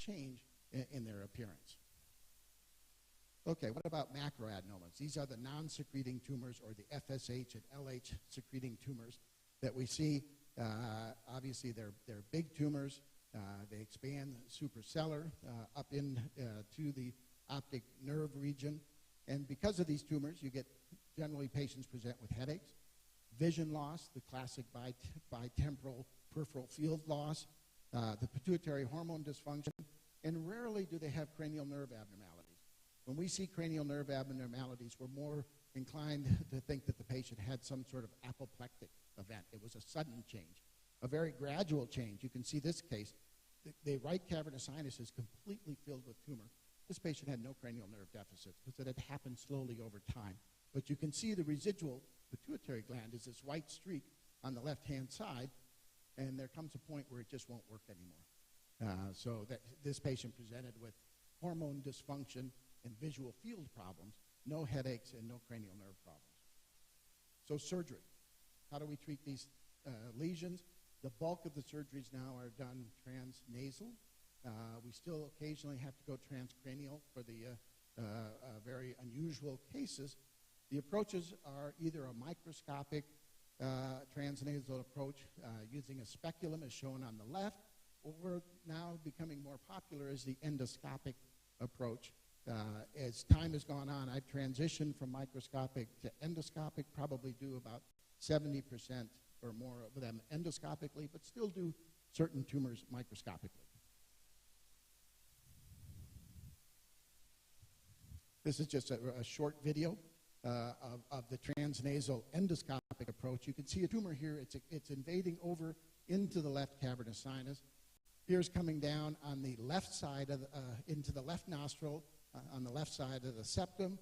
change in their appearance. Okay, what about macroadenomas? These are the non-secreting tumors, or the FSH and LH secreting tumors that we see. Obviously, they're big tumors. They expand suprasellar up to the optic nerve region. And because of these tumors, you get generally patients present with headaches, vision loss, the classic bitemporal peripheral field loss, the pituitary hormone dysfunction, and rarely do they have cranial nerve abnormalities. When we see cranial nerve abnormalities, we're more inclined to think that the patient had some sort of apoplectic event. It was a sudden change, a very gradual change. You can see this case. The right cavernous sinus is completely filled with tumor. This patient had no cranial nerve deficits because it had happened slowly over time. But you can see the residual pituitary gland is this white streak on the left-hand side, and there comes a point where it just won't work anymore. So that this patient presented with hormone dysfunction and visual field problems, no headaches, and no cranial nerve problems. So surgery. How do we treat these lesions? The bulk of the surgeries now are done transnasal. We still occasionally have to go transcranial for the very unusual cases. The approaches are either a microscopic transnasal approach using a speculum as shown on the left, or now becoming more popular is the endoscopic approach. As time has gone on, I've transitioned from microscopic to endoscopic, probably do about 70% or more of them endoscopically, but still do certain tumors microscopically. This is just a short video of the transnasal endoscopic approach. You can see a tumor here. It's invading over into the left cavernous sinus. Here's coming down on the left side of into the left nostril, on the left side of the septum,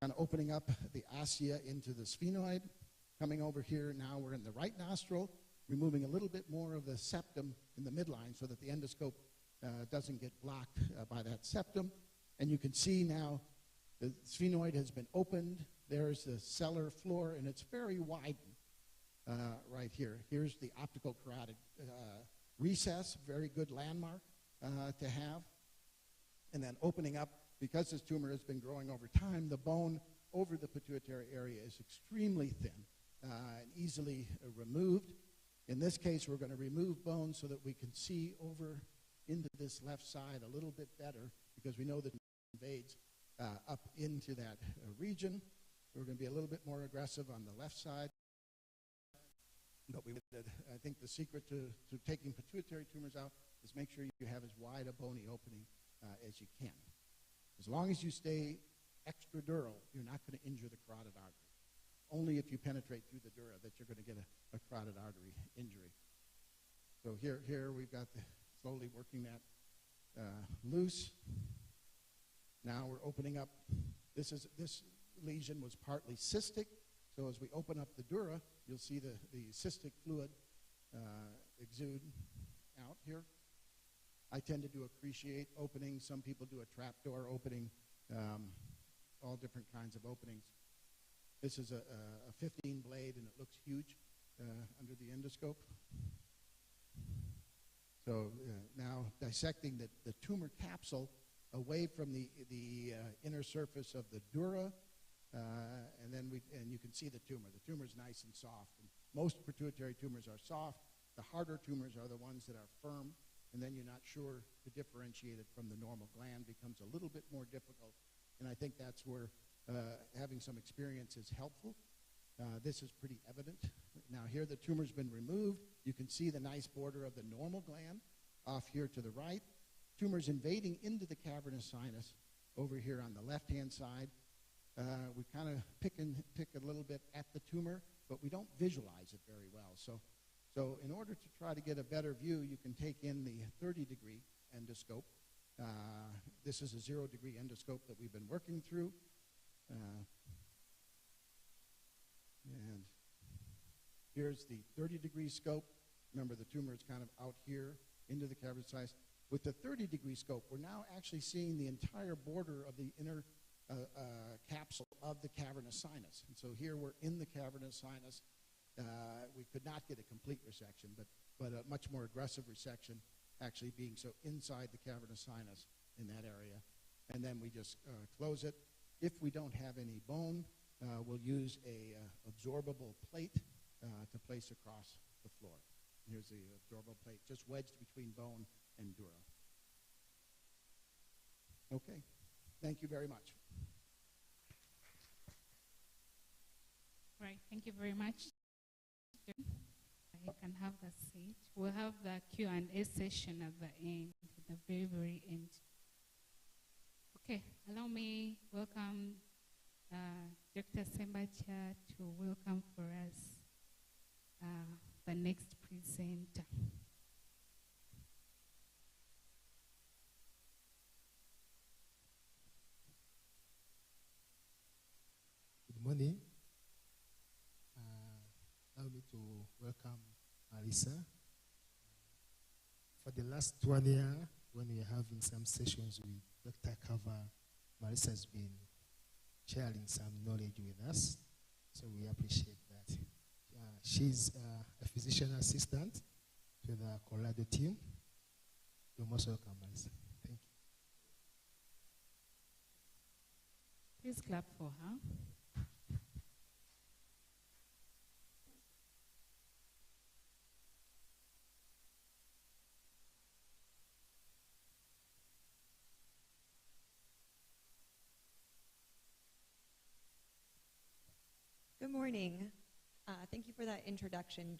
kind of opening up the ossia into the sphenoid. Coming over here, now we're in the right nostril, removing a little bit more of the septum in the midline so that the endoscope doesn't get blocked by that septum. And you can see now the sphenoid has been opened. There's the sellar floor, and it's very widened right here. Here's the optical carotid recess, very good landmark to have. And then opening up, because this tumor has been growing over time, the bone over the pituitary area is extremely thin and easily removed. In this case, we're going to remove bone so that we can see over into this left side a little bit better, because we know that it invades up into that region. We're going to be a little bit more aggressive on the left side. But I think the secret to taking pituitary tumors out is make sure you have as wide a bony opening as you can. As long as you stay extradural, you're not going to injure the carotid artery. Only if you penetrate through the dura that you're going to get a carotid artery injury. So here we've got slowly working that loose. Now we're opening up. This lesion was partly cystic, so as we open up the dura, you'll see the cystic fluid exude out here. I tend to do a cruciate opening. Some people do a trapdoor opening, all different kinds of openings. This is a 15 blade, and it looks huge under the endoscope. So now dissecting the tumor capsule away from the inner surface of the dura, and you can see the tumor. The tumor is nice and soft. And most pituitary tumors are soft. The harder tumors are the ones that are firm, and then you're not sure to differentiate it from the normal gland. Becomes a little bit more difficult, and I think that's where having some experience is helpful. This is pretty evident. Now here the tumor's been removed. You can see the nice border of the normal gland off here to the right. Tumor's invading into the cavernous sinus over here on the left-hand side. We kind of pick a little bit at the tumor, but we don't visualize it very well. So in order to try to get a better view, you can take in the 30-degree endoscope. This is a 0-degree endoscope that we've been working through. And here's the 30-degree scope. Remember, the tumor is kind of out here into the cavernous sinus. With the 30-degree scope, we're now actually seeing the entire border of the inner capsule of the cavernous sinus. And so here we're in the cavernous sinus. We could not get a complete resection, but a much more aggressive resection actually being so inside the cavernous sinus in that area. And then we just close it. If we don't have any bone, we'll use a absorbable plate to place across the floor. Here's the absorbable plate, just wedged between bone and dura. Okay, thank you very much. Right, thank you very much. You can have a seat. We'll have the Q&A session at the end, at the very, very end. Okay, allow me welcome Dr. Sembacha to welcome for us the next presenter. Good morning. Allow me to welcome Marisa. For the last 1 year, when we are having some sessions with Dr. Kava, Marisa has been sharing some knowledge with us, so we appreciate that. She's a physician assistant to the Colorado team. You're most welcome, Marisa. Thank you. Please clap for her. Good morning. Thank you for that introduction,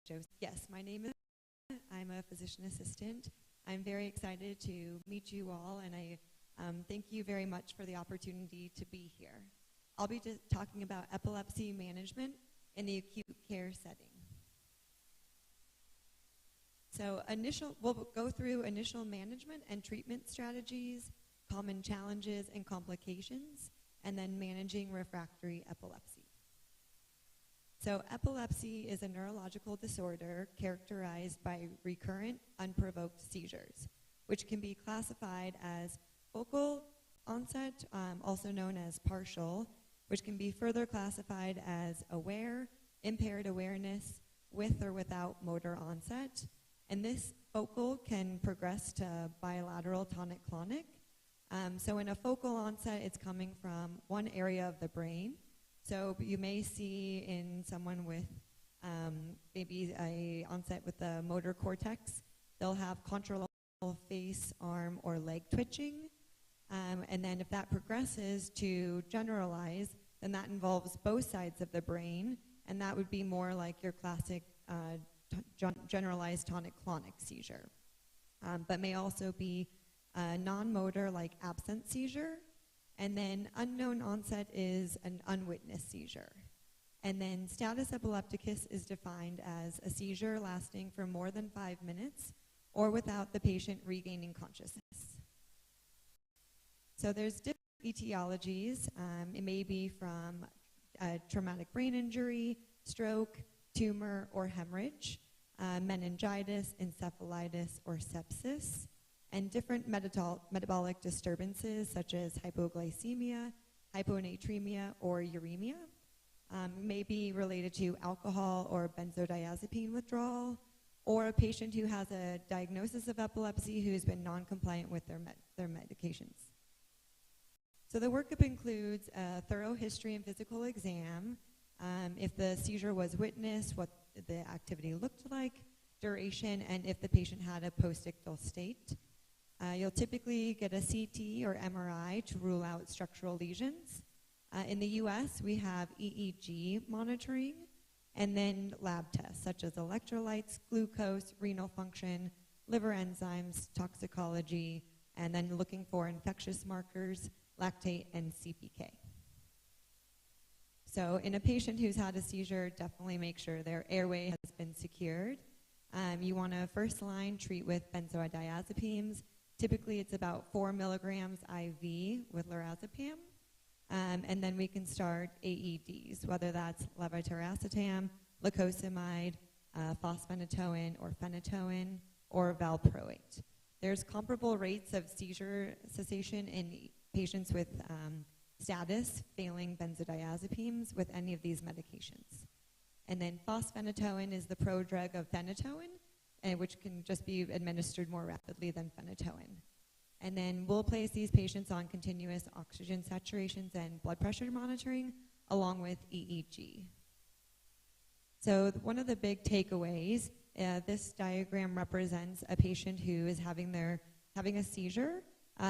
Joseph. Yes, my name is, I'm a physician assistant. I'm very excited to meet you all, and I thank you very much for the opportunity to be here. I'll be talking about epilepsy management in the acute care setting. So we'll go through initial management and treatment strategies, common challenges and complications, and then managing refractory epilepsy. So epilepsy is a neurological disorder characterized by recurrent, unprovoked seizures, which can be classified as focal onset, also known as partial, which can be further classified as aware, impaired awareness, with or without motor onset. And this focal can progress to bilateral tonic-clonic. So in a focal onset, it's coming from one area of the brain. So you may see in someone with maybe a onset with the motor cortex, they'll have contralateral face, arm, or leg twitching. And then if that progresses to generalize, then that involves both sides of the brain, and that would be more like your classic generalized tonic-clonic seizure. But may also be non-motor, like absent seizure, and then unknown onset is an unwitnessed seizure. And then status epilepticus is defined as a seizure lasting for more than 5 minutes or without the patient regaining consciousness. So there's different etiologies. It may be from a traumatic brain injury, stroke, tumor, or hemorrhage, meningitis, encephalitis, or sepsis, and different metabolic disturbances such as hypoglycemia, hyponatremia, or uremia. May be related to alcohol or benzodiazepine withdrawal, or a patient who has a diagnosis of epilepsy who has been non-compliant with their medications. So the workup includes a thorough history and physical exam, if the seizure was witnessed, what the activity looked like, duration, and if the patient had a postictal state. You'll typically get a CT or MRI to rule out structural lesions. In the US, we have EEG monitoring, and then lab tests such as electrolytes, glucose, renal function, liver enzymes, toxicology, and then looking for infectious markers, lactate, and CPK. So in a patient who's had a seizure, definitely make sure their airway has been secured. You want to first line treat with benzodiazepines. Typically, it's about 4 milligrams IV with lorazepam. And then we can start AEDs, whether that's levetiracetam, lacosamide, fosphenytoin, or phenytoin, or valproate. There's comparable rates of seizure cessation in patients with status failing benzodiazepines with any of these medications. And then fosphenytoin is the prodrug of phenytoin, which can just be administered more rapidly than phenytoin. And then we'll place these patients on continuous oxygen saturations and blood pressure monitoring along with EEG. So one of the big takeaways, this diagram represents a patient who is having a seizure.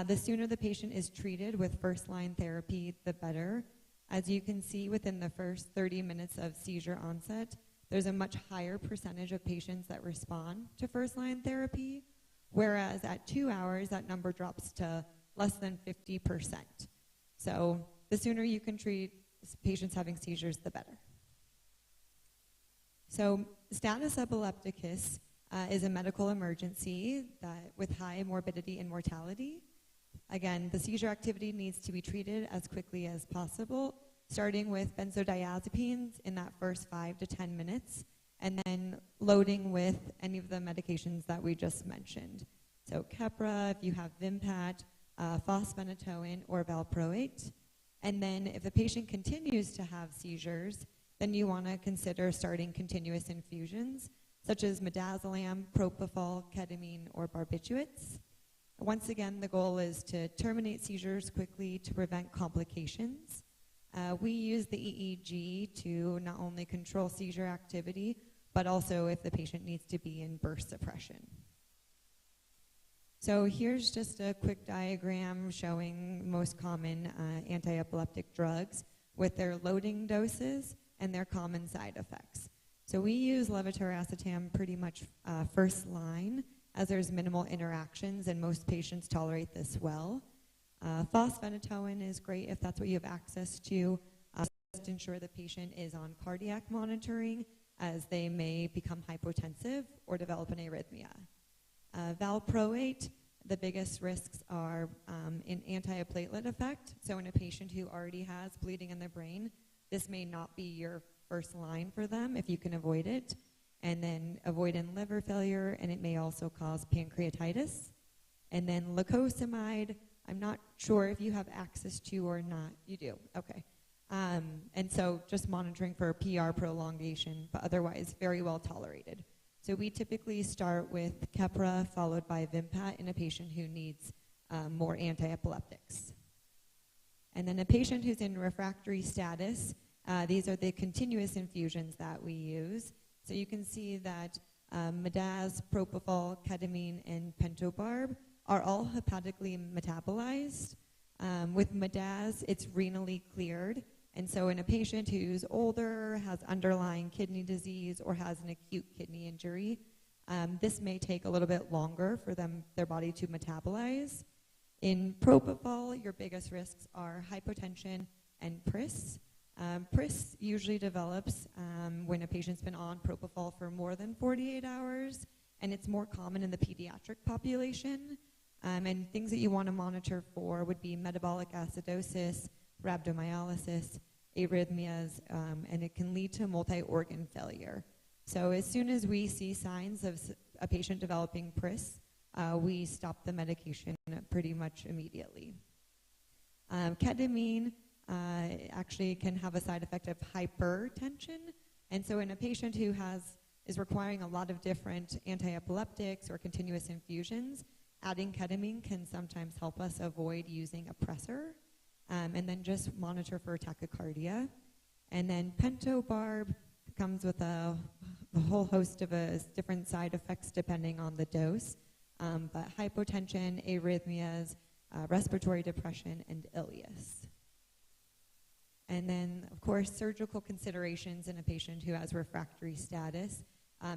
The sooner the patient is treated with first-line therapy, the better. As you can see, within the first 30 minutes of seizure onset, there's a much higher percentage of patients that respond to first-line therapy, whereas at 2 hours, that number drops to less than 50%. So the sooner you can treat patients having seizures, the better. So status epilepticus is a medical emergency with high morbidity and mortality. Again, the seizure activity needs to be treated as quickly as possible, starting with benzodiazepines in that first 5 to 10 minutes, and then loading with any of the medications that we just mentioned. So Keppra, if you have Vimpat, fosphenytoin, or valproate. And then if the patient continues to have seizures, then you want to consider starting continuous infusions, such as midazolam, propofol, ketamine, or barbiturates. Once again, the goal is to terminate seizures quickly to prevent complications. We use the EEG to not only control seizure activity, but also if the patient needs to be in burst suppression. So here's just a quick diagram showing most common anti-epileptic drugs with their loading doses and their common side effects. So we use levetiracetam pretty much first line, as there's minimal interactions and most patients tolerate this well. Fosphenytoin is great if that's what you have access to. Just ensure the patient is on cardiac monitoring, as they may become hypotensive or develop an arrhythmia. Valproate, the biggest risks are in antiplatelet effect. So in a patient who already has bleeding in the brain, this may not be your first line for them if you can avoid it. And then avoid in liver failure, and it may also cause pancreatitis. And then lacosamide, I'm not sure if you have access to or not. You do, okay. And so just monitoring for PR prolongation, but otherwise very well tolerated. So we typically start with Keppra followed by Vimpat in a patient who needs more anti-epileptics. And then a patient who's in refractory status, these are the continuous infusions that we use. So you can see that midaz, propofol, ketamine, and pentobarb are all hepatically metabolized. With midaz, it's renally cleared. And so in a patient who's older, has underlying kidney disease, or has an acute kidney injury, this may take a little bit longer for their body to metabolize. In propofol, your biggest risks are hypotension and PRIS. PRIS usually develops when a patient's been on propofol for more than 48 hours, and it's more common in the pediatric population. And things that you want to monitor for would be metabolic acidosis, rhabdomyolysis, arrhythmias, and it can lead to multi-organ failure. So as soon as we see signs of a patient developing PRIS, we stop the medication pretty much immediately. Ketamine actually can have a side effect of hypertension, and so in a patient who is requiring a lot of different anti-epileptics or continuous infusions, adding ketamine can sometimes help us avoid using a pressor, and then just monitor for tachycardia. And then pentobarb comes with a whole host of different side effects depending on the dose, but hypotension, arrhythmias, respiratory depression, and ileus. And then, of course, surgical considerations in a patient who has refractory status.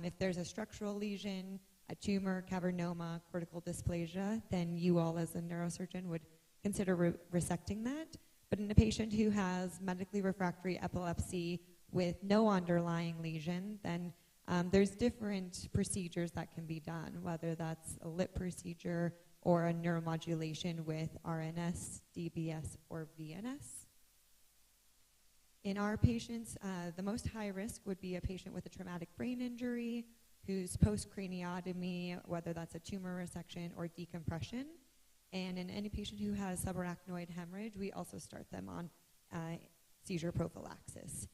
If there's a structural lesion, a tumor, cavernoma, cortical dysplasia, then you all as a neurosurgeon would consider resecting that. But in a patient who has medically refractory epilepsy with no underlying lesion, then there's different procedures that can be done, whether that's a lip procedure or a neuromodulation with RNS, DBS, or VNS. In our patients, the most high risk would be a patient with a traumatic brain injury who's post-craniotomy, whether that's a tumor resection or decompression. And in any patient who has subarachnoid hemorrhage, we also start them on seizure prophylaxis.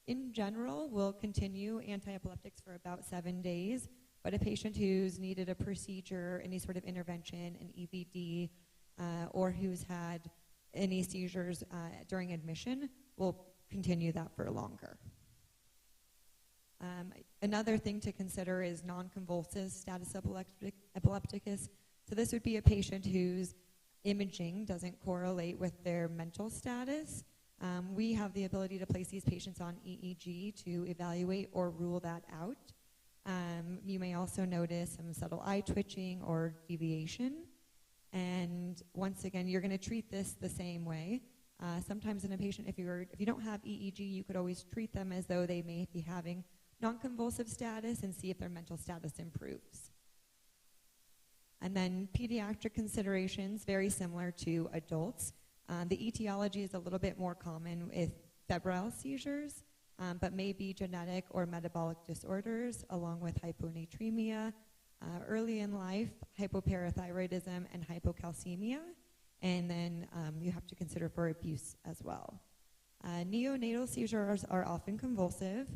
In general, we'll continue anti-epileptics for about 7 days, but a patient who's needed a procedure, any sort of intervention, an EVD, or who's had any seizures during admission will continue that for longer. Another thing to consider is non-convulsive status epilepticus. So this would be a patient whose imaging doesn't correlate with their mental status. We have the ability to place these patients on EEG to evaluate or rule that out. You may also notice some subtle eye twitching or deviation. And once again, you're going to treat this the same way. Sometimes in a patient, if you don't have EEG, you could always treat them as though they may be having non-convulsive status and see if their mental status improves. And then pediatric considerations, very similar to adults. The etiology is a little bit more common with febrile seizures, but may be genetic or metabolic disorders, along with hyponatremia, early in life, hypoparathyroidism, and hypocalcemia. And then you have to consider for abuse as well. Neonatal seizures are often convulsive.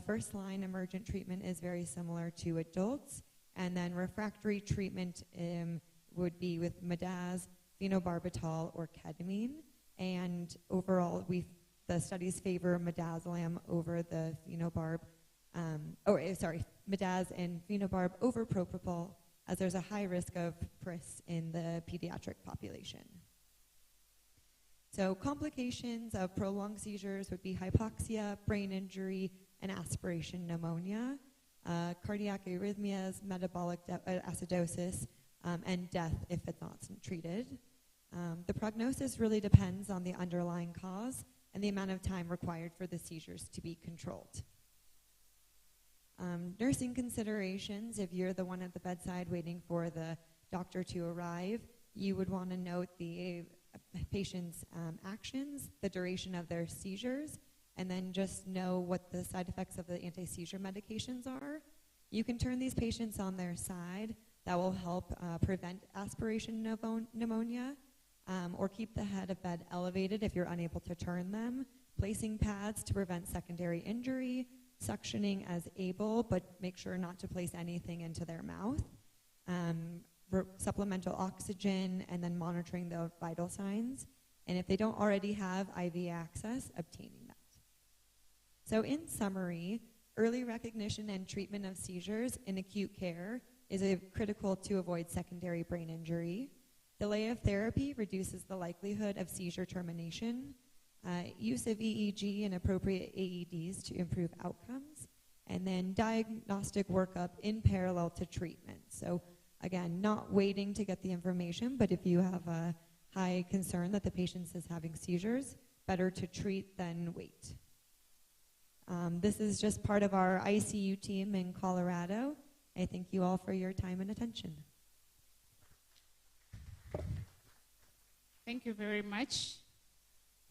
First-line emergent treatment is very similar to adults. And then refractory treatment would be with midaz, phenobarbital, or ketamine. And overall, the studies favor midazolam over the midaz and phenobarb over propofol, as there's a high risk of PRIS in the pediatric population. So complications of prolonged seizures would be hypoxia, brain injury, and aspiration pneumonia, cardiac arrhythmias, metabolic acidosis, and death if it's not treated. The prognosis really depends on the underlying cause and the amount of time required for the seizures to be controlled. Nursing considerations, if you're the one at the bedside waiting for the doctor to arrive, you would want to note the patient's actions, the duration of their seizures, and then just know what the side effects of the anti-seizure medications are. You can turn these patients on their side. That will help prevent aspiration pneumonia, or keep the head of bed elevated if you're unable to turn them, placing pads to prevent secondary injury, suctioning as able, but make sure not to place anything into their mouth, supplemental oxygen, and then monitoring the vital signs. And if they don't already have IV access, obtaining that. So in summary, early recognition and treatment of seizures in acute care is critical to avoid secondary brain injury. Delay of therapy reduces the likelihood of seizure termination. Use of EEG and appropriate AEDs to improve outcomes, and then diagnostic workup in parallel to treatment. So again, not waiting to get the information, but if you have a high concern that the patient is having seizures, better to treat than wait. This is just part of our ICU team in Colorado. I thank you all for your time and attention. Thank you very much,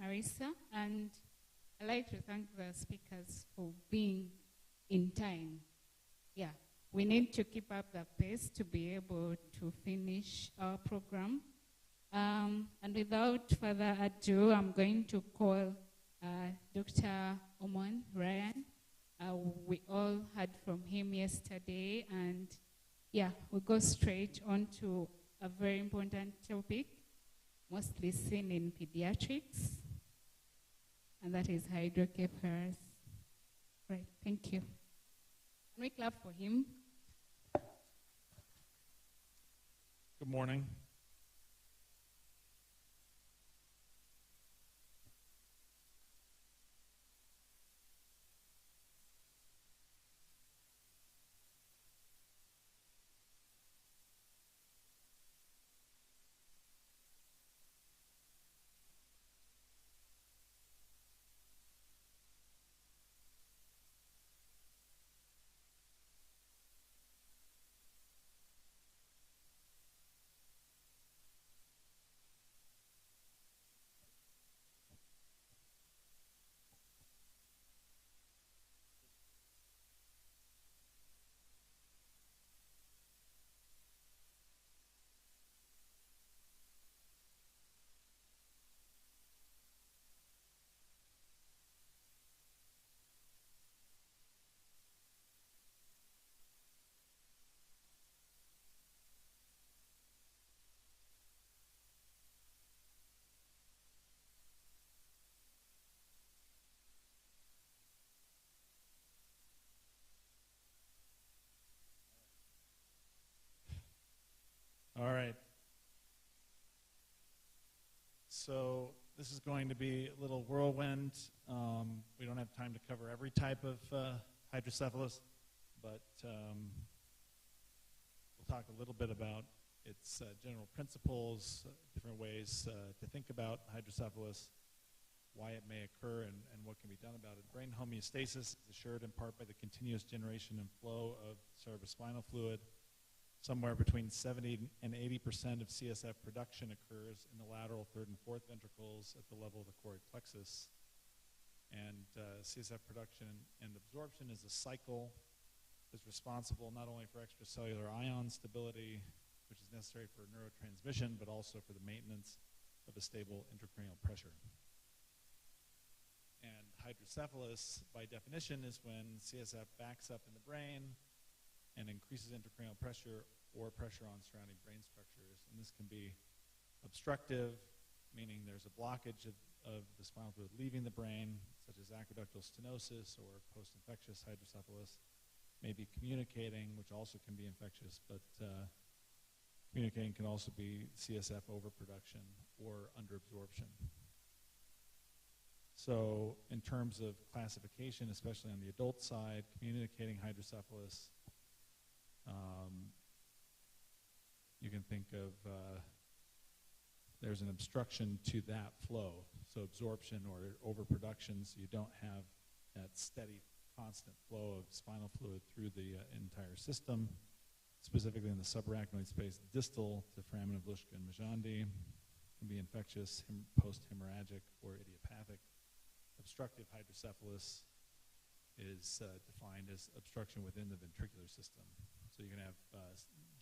Marisa, and I'd like to thank the speakers for being in time. Yeah, we need to keep up the pace to be able to finish our program. And without further ado, I'm going to call Dr. Oman Ryan. We all heard from him yesterday, and yeah, we'll go straight on to a very important topic, mostly seen in pediatrics, and that is hydrocephalus. Right, thank you. Can we clap for him? Good morning. This is going to be a little whirlwind. We don't have time to cover every type of hydrocephalus, but we'll talk a little bit about its general principles, different ways to think about hydrocephalus, why it may occur, and what can be done about it. Brain homeostasis is assured in part by the continuous generation and flow of cerebrospinal fluid. Somewhere between 70 and 80% of CSF production occurs in the lateral third and fourth ventricles at the level of the choroid plexus. And CSF production and absorption is a cycle that's responsible not only for extracellular ion stability, which is necessary for neurotransmission, but also for the maintenance of a stable intracranial pressure. And hydrocephalus, by definition, is when CSF backs up in the brain and increases intracranial pressure or pressure on surrounding brain structures. And this can be obstructive, meaning there's a blockage of the spinal fluid leaving the brain, such as aqueductal stenosis or post-infectious hydrocephalus. Maybe communicating, which also can be infectious, but communicating can also be CSF overproduction or underabsorption. So in terms of classification, especially on the adult side, communicating hydrocephalus, you can think of there's an obstruction to that flow, so absorption or overproduction, so you don't have that steady, constant flow of spinal fluid through the entire system, specifically in the subarachnoid space, distal to foramen of Luschka and Majandi, can be infectious, post-hemorrhagic, or idiopathic. Obstructive hydrocephalus is defined as obstruction within the ventricular system. So you can have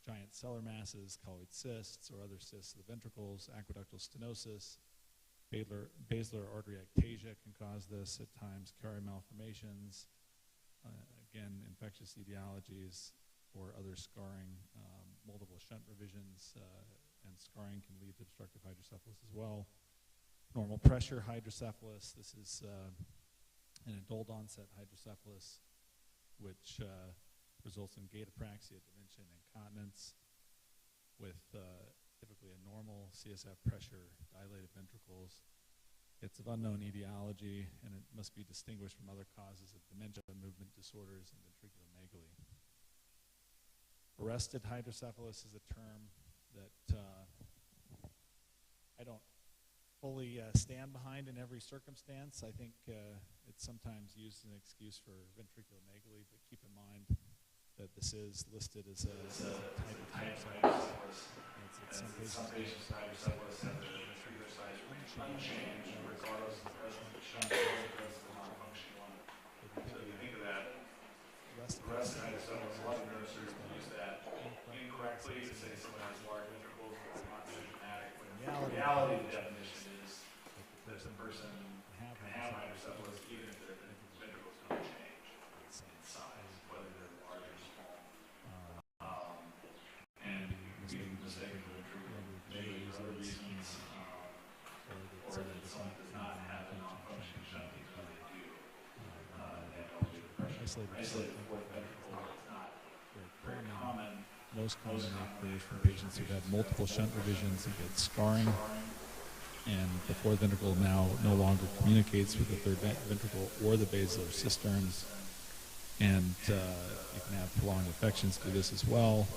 giant cellular masses, colloid cysts, or other cysts of the ventricles, aqueductal stenosis, basilar artery ectasia can cause this at times, Chiari malformations, again, infectious etiologies, or other scarring, multiple shunt revisions, and scarring can lead to obstructive hydrocephalus as well. Normal pressure hydrocephalus, this is an adult onset hydrocephalus, which results in gait apraxia, dementia, and incontinence with typically a normal CSF pressure, dilated ventricles. It's of unknown etiology, and it must be distinguished from other causes of dementia, movement disorders, and ventriculomegaly. Arrested hydrocephalus is a term that I don't fully stand behind in every circumstance. I think it's sometimes used as an excuse for ventriculomegaly, but keep in mind that this is listed as a type of hydrocephalus. Some patients hydrocephalus have their ventricular size unchanged regardless of the presence of the shunt because of the non-functioning one. So if you think of that, arrested hydrocephalus, a lot of neurosurgeons use that incorrectly to say someone has large ventricles, but it's not symptomatic. When in reality, the definition is that the person can have hydrocephalus even if their ventricles don't change in size, whether they're large or small. And being mistaken for ventriculomegaly for other reasons, or that someone does not have a non-functioning shunt even though they do. They have elevated pressure. Isolated fourth ventricle is not very common. Most commonly occurs from patients who've had multiple shunt revisions and get scarring, and the fourth ventricle now no longer communicates with the third ventricle or the basilar cisterns, and you can have prolonged infections through this as well,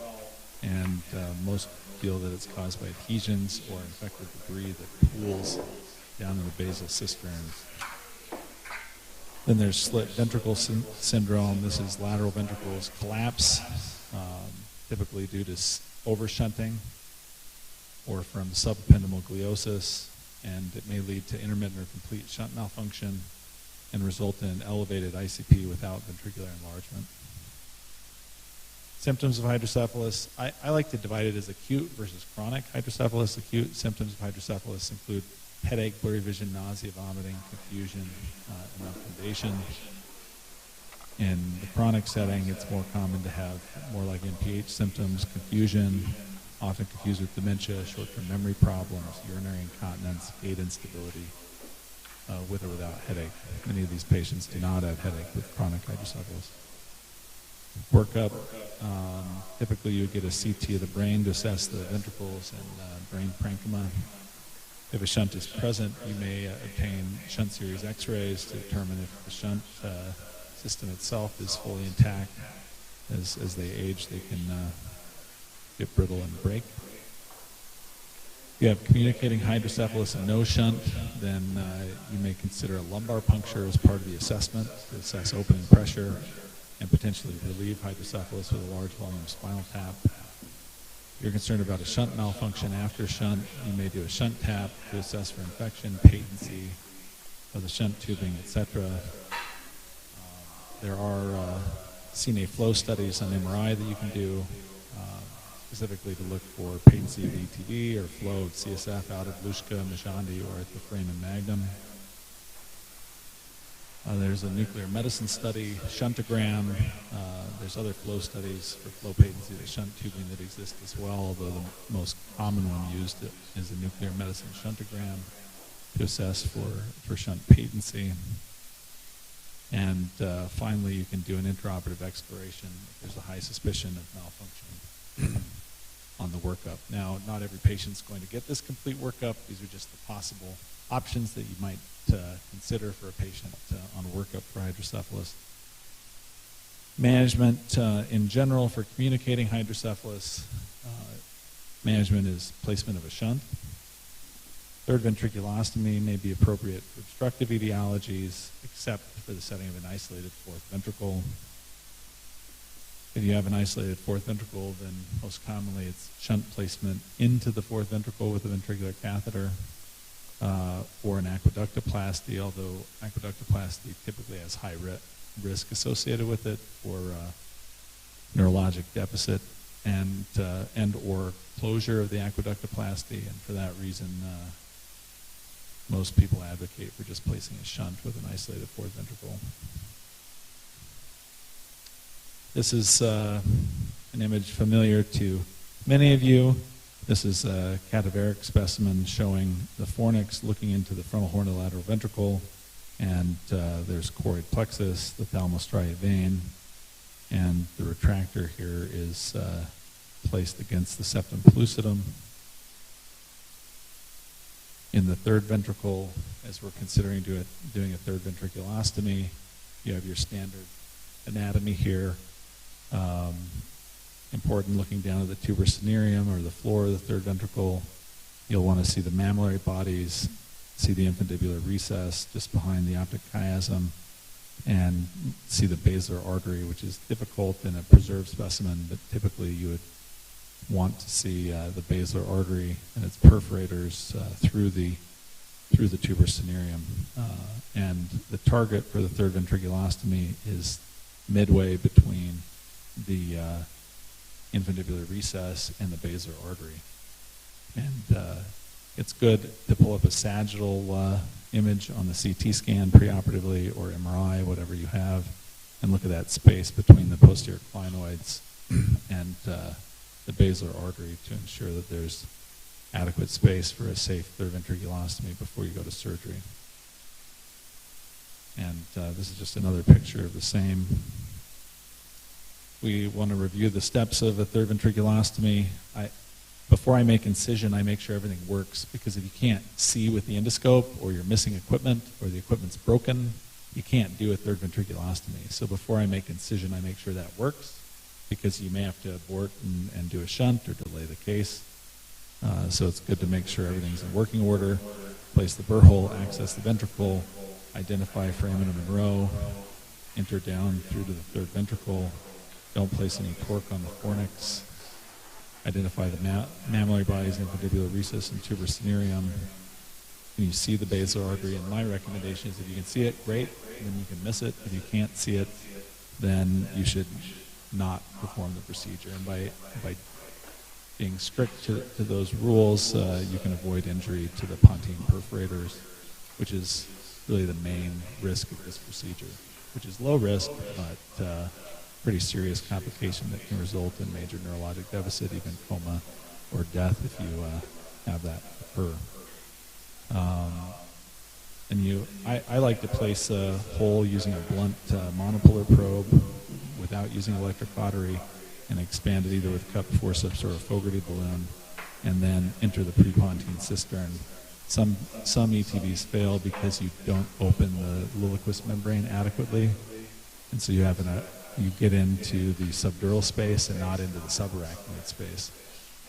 and most feel that it's caused by adhesions or infected debris that pools down in the basal cisterns. Then there's slit ventricle syndrome. This is lateral ventricles collapse, typically due to overshunting or from subependymal gliosis, and it may lead to intermittent or complete shunt malfunction and result in elevated ICP without ventricular enlargement. Symptoms of hydrocephalus, I like to divide it as acute versus chronic hydrocephalus. Acute symptoms of hydrocephalus include headache, blurry vision, nausea, vomiting, confusion, and malformation. In the chronic setting, it's more common to have more like NPH symptoms, confusion, often confused with dementia, short-term memory problems, urinary incontinence, gait instability, with or without headache. Many of these patients do not have headache with chronic hydrocephalus. Workup, typically you would get a CT of the brain to assess the ventricles and brain parenchyma. If a shunt is present, you may obtain shunt series x-rays to determine if the shunt system itself is fully intact. As they age, they can get brittle and break. If you have communicating hydrocephalus and no shunt, then you may consider a lumbar puncture as part of the assessment to assess opening pressure and potentially relieve hydrocephalus with a large volume spinal tap. If you're concerned about a shunt malfunction after shunt, you may do a shunt tap to assess for infection, patency of the shunt tubing, etc. There are CNA flow studies on MRI that you can do, specifically to look for patency of ETV or flow of CSF out of Luschka, Majandi, or at the foramen magnum. There's a nuclear medicine study, shuntogram. There's other flow studies for flow patency of the shunt tubing that exist as well, although the most common one used is a nuclear medicine shuntogram to assess for shunt patency. And finally, you can do an intraoperative exploration if there's a high suspicion of malfunction on the workup. Now, not every patient's going to get this complete workup. These are just the possible options that you might consider for a patient on a workup for hydrocephalus. Management in general for communicating hydrocephalus, management is placement of a shunt. Third ventriculostomy may be appropriate for obstructive etiologies, except for the setting of an isolated fourth ventricle. If you have an isolated fourth ventricle, then most commonly it's shunt placement into the fourth ventricle with a ventricular catheter, or an aqueductoplasty, although aqueductoplasty typically has high risk associated with it for neurologic deficit and or closure of the aqueductoplasty, and for that reason most people advocate for just placing a shunt with an isolated fourth ventricle. This is an image familiar to many of you. This is a cadaveric specimen showing the fornix looking into the frontal horn of the lateral ventricle, and there's choroid plexus, the thalamostriate vein, and the retractor here is placed against the septum pellucidum. In the third ventricle, as we're considering doing a third ventriculostomy, you have your standard anatomy here. Important looking down at the tuber cinereum or the floor of the third ventricle. You'll want to see the mammillary bodies, see the infundibular recess just behind the optic chiasm, and see the basilar artery, which is difficult in a preserved specimen, but typically you would want to see the basilar artery and its perforators through the tuber cinereum. And the target for the third ventriculostomy is midway between the infundibular recess and the basilar artery. And it's good to pull up a sagittal image on the CT scan preoperatively or MRI, whatever you have, and look at that space between the posterior clinoids and the basilar artery to ensure that there's adequate space for a safe third ventriculostomy before you go to surgery. And this is just another picture of the same. We want to review the steps of a third ventriculostomy. Before I make incision, I make sure everything works, because if you can't see with the endoscope, or you're missing equipment, or the equipment's broken, you can't do a third ventriculostomy. So before I make incision, I make sure that works, because you may have to abort and do a shunt or delay the case. So it's good to make sure everything's in working order. Place the burr hole, access the ventricle, identify foramen Monroe, enter down through to the third ventricle. Don't place any torque on the fornix. Identify the mammillary bodies, infundibular recess, and tuber cinereum. And you see the basilar artery, and my recommendation is if you can see it, great, and then you can miss it. If you can't see it, then you should not perform the procedure. And by being strict to those rules, you can avoid injury to the pontine perforators, which is really the main risk of this procedure, which is low risk, but pretty serious complication that can result in major neurologic deficit, even coma or death if you have that occur. I like to place a hole using a blunt monopolar probe without using electric cautery, and expand it either with cup forceps or a Fogarty balloon, and then enter the prepontine cistern Some ETVs fail because you don't open the liqueous membrane adequately, and so you get into the subdural space and not into the subarachnoid space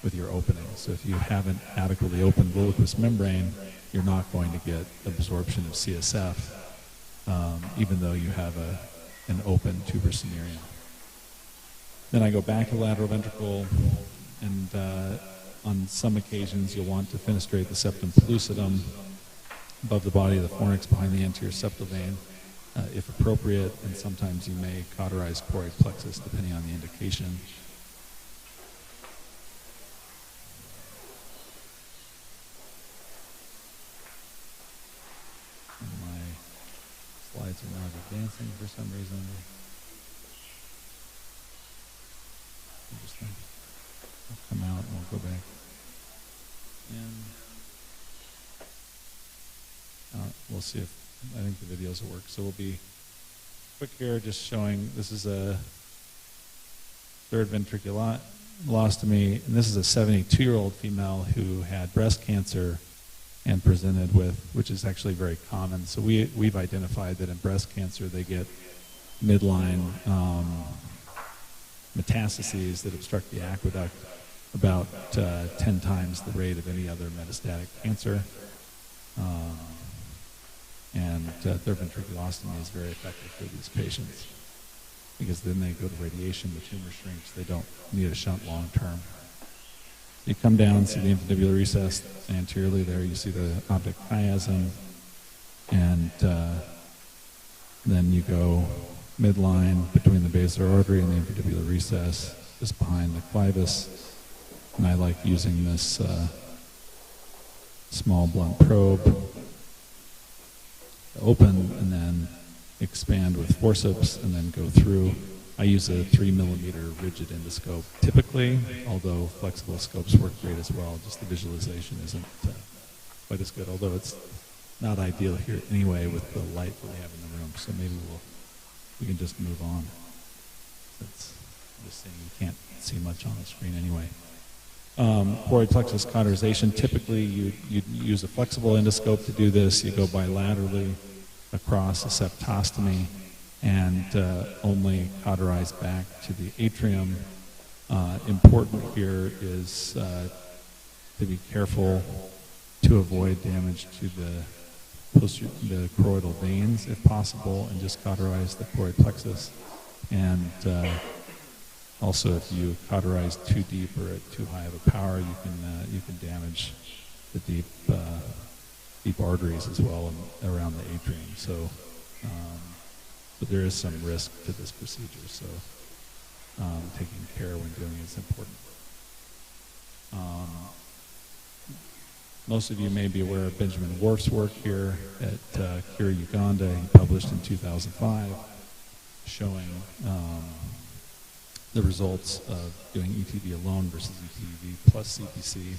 with your opening. So if you haven't adequately opened the liqueous membrane, you're not going to get absorption of CSF, even though you have an open tuberosinium. Then I go back to lateral ventricle, and on some occasions you'll want to fenestrate the septum pellucidum above the body of the fornix behind the anterior septal vein, if appropriate, and sometimes you may cauterize choroid plexus depending on the indication. And my slides are not advancing for some reason. Interesting. I'll come out and we'll go back in. We'll see if, I think the videos will work. So we'll be quick here, just showing, this is a third ventriculostomy, and this is a 72-year-old female who had breast cancer and presented with, which is actually very common. So we've identified that in breast cancer they get midline metastases that obstruct the aqueduct about 10 times the rate of any other metastatic cancer. And third ventriculostomy is very effective for these patients because then they go to radiation, the tumor shrinks, they don't need a shunt long term. You come down, see the infundibulary recess anteriorly there, you see the optic chiasm, and then you go midline between the basilar artery and the infundibulary recess, just behind the clivus. And I like using this small blunt probe to open and then expand with forceps and then go through. I use a 3mm rigid endoscope typically, although flexible scopes work great as well. Just the visualization isn't quite as good, although it's not ideal here anyway with the light that we have in the room. So maybe we can just move on. I'm just saying you can't see much on the screen anyway. Choroid plexus cauterization, typically you'd use a flexible endoscope to do this. You go bilaterally across a septostomy and only cauterize back to the atrium. Important here is to be careful to avoid damage to the choroidal veins if possible, and just cauterize the choroid plexus. And also, if you cauterize too deep or at too high of a power, you can damage the deep arteries as well around the atrium. So, but there is some risk to this procedure. So, taking care when doing it is important. Most of you may be aware of Benjamin Worf's work here at Cure Uganda. He published in 2005, showing the results of doing ETV alone versus ETV plus CPC,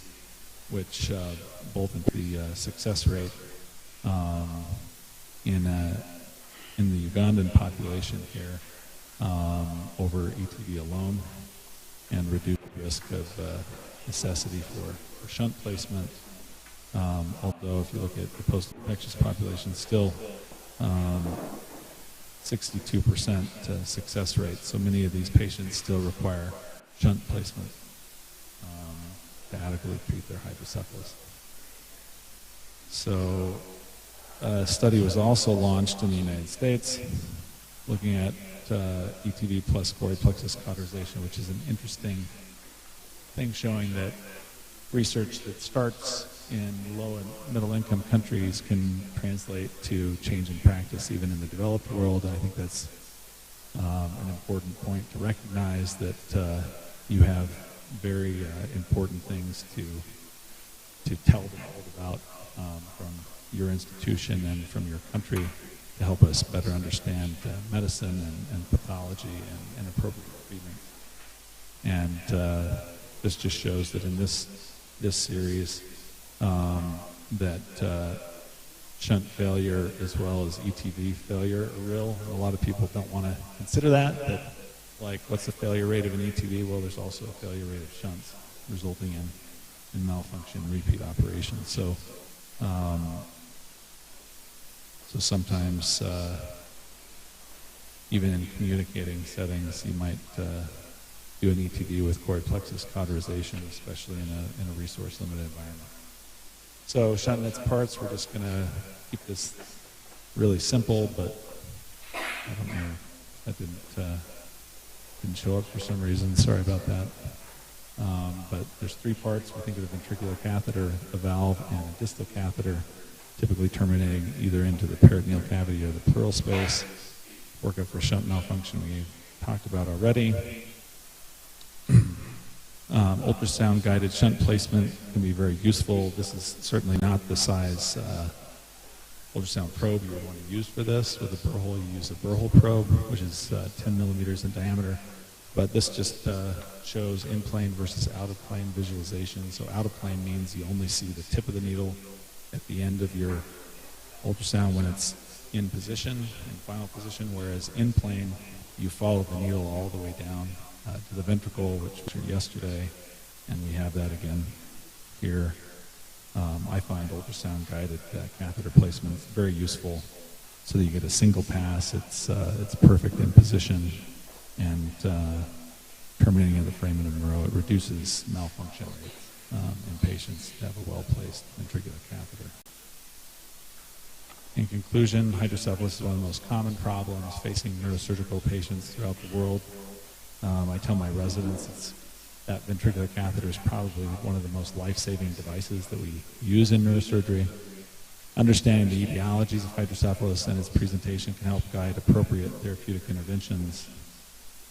which both in the success rate in the Ugandan population here over ETV alone, and reduce risk of necessity for shunt placement. Although if you look at the post-infectious population, still 62% success rate. So many of these patients still require shunt placement to adequately treat their hydrocephalus. So a study was also launched in the United States looking at ETV plus choroid plexus cauterization, which is an interesting thing, showing that research that starts in low and middle income countries can translate to change in practice even in the developed world. I think that's an important point to recognize, that you have very important things to tell the world about from your institution and from your country to help us better understand medicine and pathology and appropriate treatment. And this just shows that in this series that shunt failure as well as ETV failure are real. A lot of people don't want to consider that, but like, what's the failure rate of an ETV? Well, there's also a failure rate of shunts, resulting in malfunction, repeat operations. So So sometimes, even in communicating settings, you might do an ETD with choroid plexus cauterization, especially in a resource-limited environment. So shunt and its parts, we're just going to keep this really simple, but I don't know, that didn't show up for some reason. Sorry about that. But there's three parts. We think of the ventricular catheter, a valve, and a distal catheter, typically terminating either into the peritoneal cavity or the pleural space. Workup for shunt malfunction we talked about already. Ultrasound-guided shunt placement can be very useful. This is certainly not the size ultrasound probe you would want to use for this. With a burr hole, you use a burr hole probe, which is 10 millimeters in diameter. But this just shows in-plane versus out-of-plane visualization. So out-of-plane means you only see the tip of the needle at the end of your ultrasound when it's in position, in final position, whereas in-plane, you follow the needle all the way down to the ventricle, which was yesterday, and we have that again here. I find ultrasound-guided catheter placement very useful so that you get a single pass. It's perfect in position and terminating in the foramen of the Monroe. It reduces malfunction rates in patients that have a well-placed ventricular catheter. In conclusion, hydrocephalus is one of the most common problems facing neurosurgical patients throughout the world. I tell my residents that ventricular catheter is probably one of the most life-saving devices that we use in neurosurgery. Understanding the etiologies of hydrocephalus and its presentation can help guide appropriate therapeutic interventions.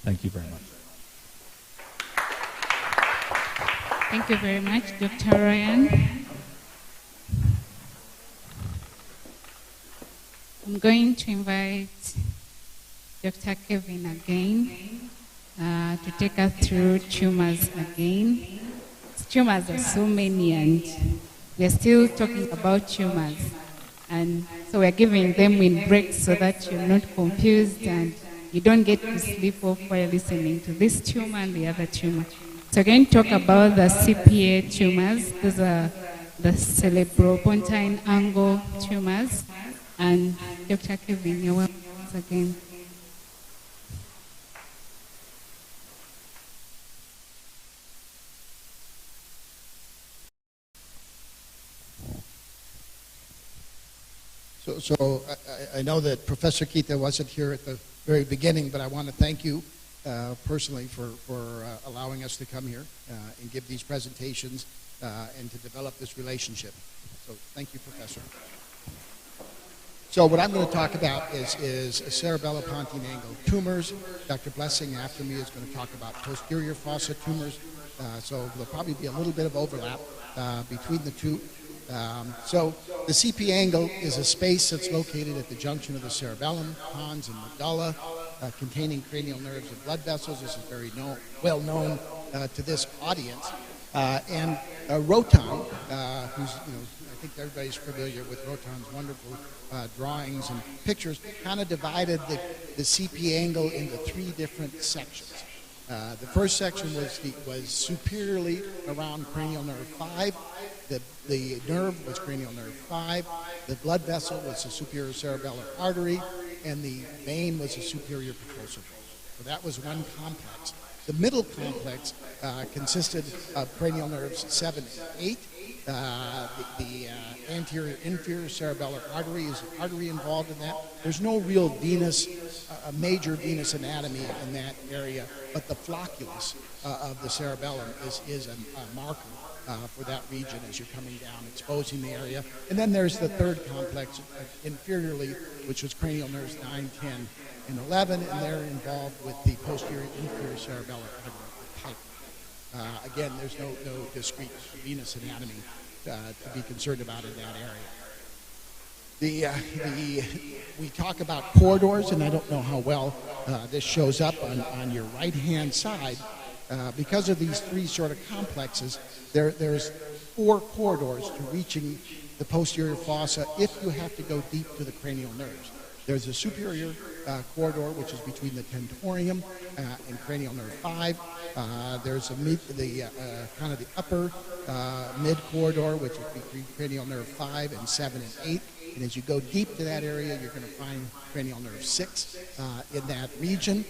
Thank you very much. Thank you very much, Dr. Ryan. I'm going to invite Dr. Kevin again to take us through tumors again. Tumors are so many, and we're still talking about tumors. And so we're giving them in breaks so that you're not confused and you don't get to sleep off while listening to this tumor and the other tumor. So we're going to talk about the CPA tumors. Those are the cerebropontine angle tumors. And Dr. Kevin, you're welcome once again. So I know that Professor Keitha wasn't here at the very beginning, but I want to thank you personally for allowing us to come here and give these presentations and to develop this relationship. So thank you, Professor. So what I'm going to talk about is cerebellopontine angle tumors. Dr. Blessing after me is going to talk about posterior fossa tumors. So there'll probably be a little bit of overlap between the two. So the CP angle is a space that's located at the junction of the cerebellum, pons, and medulla, containing cranial nerves and blood vessels. This is very well known to this audience. And Rotan, who's, I think everybody's familiar with Rotan's wonderful drawings and pictures, kind of divided the CP angle into three different sections. The first section was superiorly around cranial nerve 5. The nerve was cranial nerve 5. The blood vessel was the superior cerebellar artery, and the vein was the superior petrosal vein. So that was one complex. The middle complex consisted of cranial nerves 7 and 8. The anterior inferior cerebellar artery is an artery involved in that. There's no real venous, major venous anatomy in that area, but the flocculus of the cerebellum is a marker for that region as you're coming down, exposing the area. And then there's the third complex inferiorly, which was cranial nerves 9, 10, and 11, and they're involved with the posterior inferior cerebellar artery type. Again, there's no discrete venous anatomy to be concerned about in that area. We talk about corridors, and I don't know how well this shows up on your right-hand side. Because of these three sort of complexes, there's 4 corridors to reaching the posterior fossa if you have to go deep to the cranial nerves. There's a superior corridor, which is between the tentorium and cranial nerve 5. There's kind of the upper mid corridor, which is between cranial nerve 5 and 7 and 8. And as you go deep to that area, you're going to find cranial nerve 6 in that region.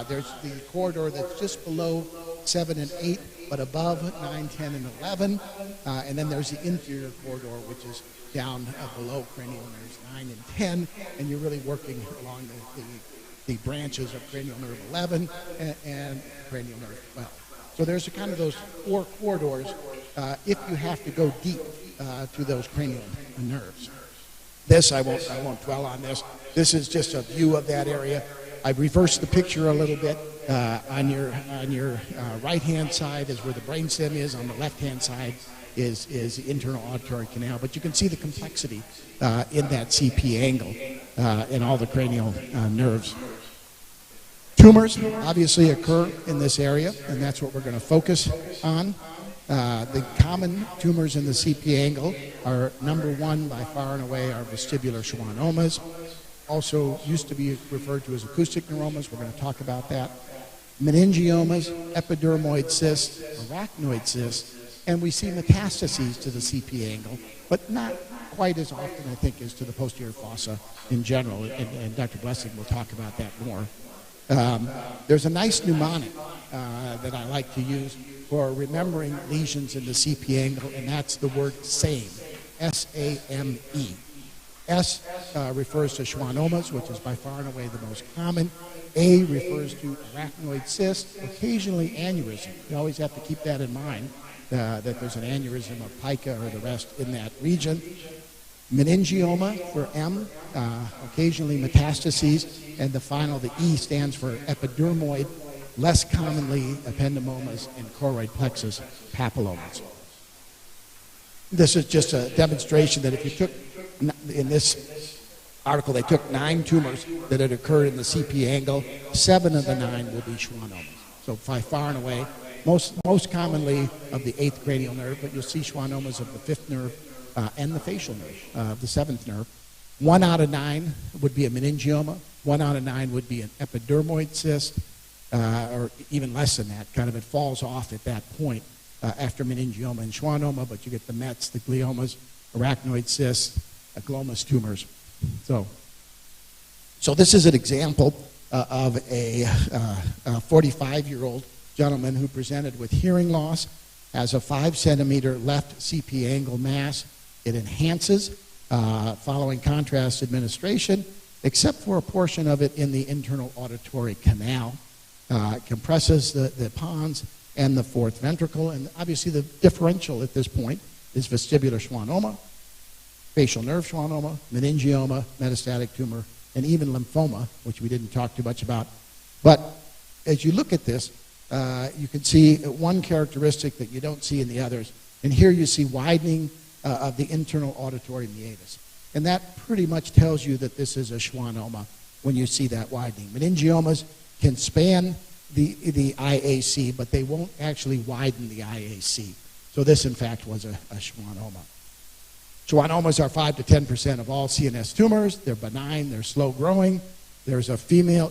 There's the corridor that's just below 7 and 8, but above 9, 10, and 11. And then there's the inferior corridor, which is down below cranial nerves 9 and 10, and you're really working along the branches of cranial nerve 11 and cranial nerve 12. So there's kind of those 4 corridors if you have to go deep to those cranial nerves. This, I won't dwell on this. This is just a view of that area. I've reversed the picture a little bit. On your right-hand side is where the brainstem is. On the left-hand side is the internal auditory canal. But you can see the complexity in that CP angle in all the cranial nerves. Tumors obviously occur in this area, and that's what we're going to focus on. The common tumors in the CP angle are, number 1 by far and away, are vestibular schwannomas. Also used to be referred to as acoustic neuromas. We're going to talk about that. Meningiomas, epidermoid cysts, arachnoid cysts, and we see metastases to the CP angle, but not quite as often, I think, as to the posterior fossa in general, and Dr. Blessing will talk about that more. There's a nice mnemonic that I like to use for remembering lesions in the CP angle, and that's the word SAME, S-A-M-E. S refers to schwannomas, which is by far and away the most common. A refers to arachnoid cyst, occasionally aneurysm. You always have to keep that in mind, that there's an aneurysm of pica or the rest in that region. Meningioma for M, occasionally metastases, and the final, the E, stands for epidermoid, less commonly ependymomas and choroid plexus papillomas. This is just a demonstration that if you took, in this article, they took 9 tumors that had occurred in the CP angle. 7 of the 9 will be schwannomas. So by far and away, most commonly of the 8th cranial nerve, but you'll see schwannomas of the 5th nerve and the facial nerve, the 7th nerve. 1 out of 9 would be a meningioma. 1 out of 9 would be an epidermoid cyst, or even less than that. Kind of it falls off at that point after meningioma and schwannoma, but you get the mets, the gliomas, arachnoid cysts, glomus tumors. So this is an example of a 45-year-old gentleman who presented with hearing loss, has a 5-centimeter left CP angle mass. It enhances following contrast administration, except for a portion of it in the internal auditory canal. It compresses the pons and the 4th ventricle, and obviously the differential at this point is vestibular schwannoma, facial nerve schwannoma, meningioma, metastatic tumor, and even lymphoma, which we didn't talk too much about. But as you look at this, you can see one characteristic that you don't see in the others. And here you see widening of the internal auditory meatus. And that pretty much tells you that this is a schwannoma when you see that widening. Meningiomas can span the IAC, but they won't actually widen the IAC. So this, in fact, was a schwannoma. Schwannomas are 5 to 10% of all CNS tumors. They're benign. They're slow growing. There's a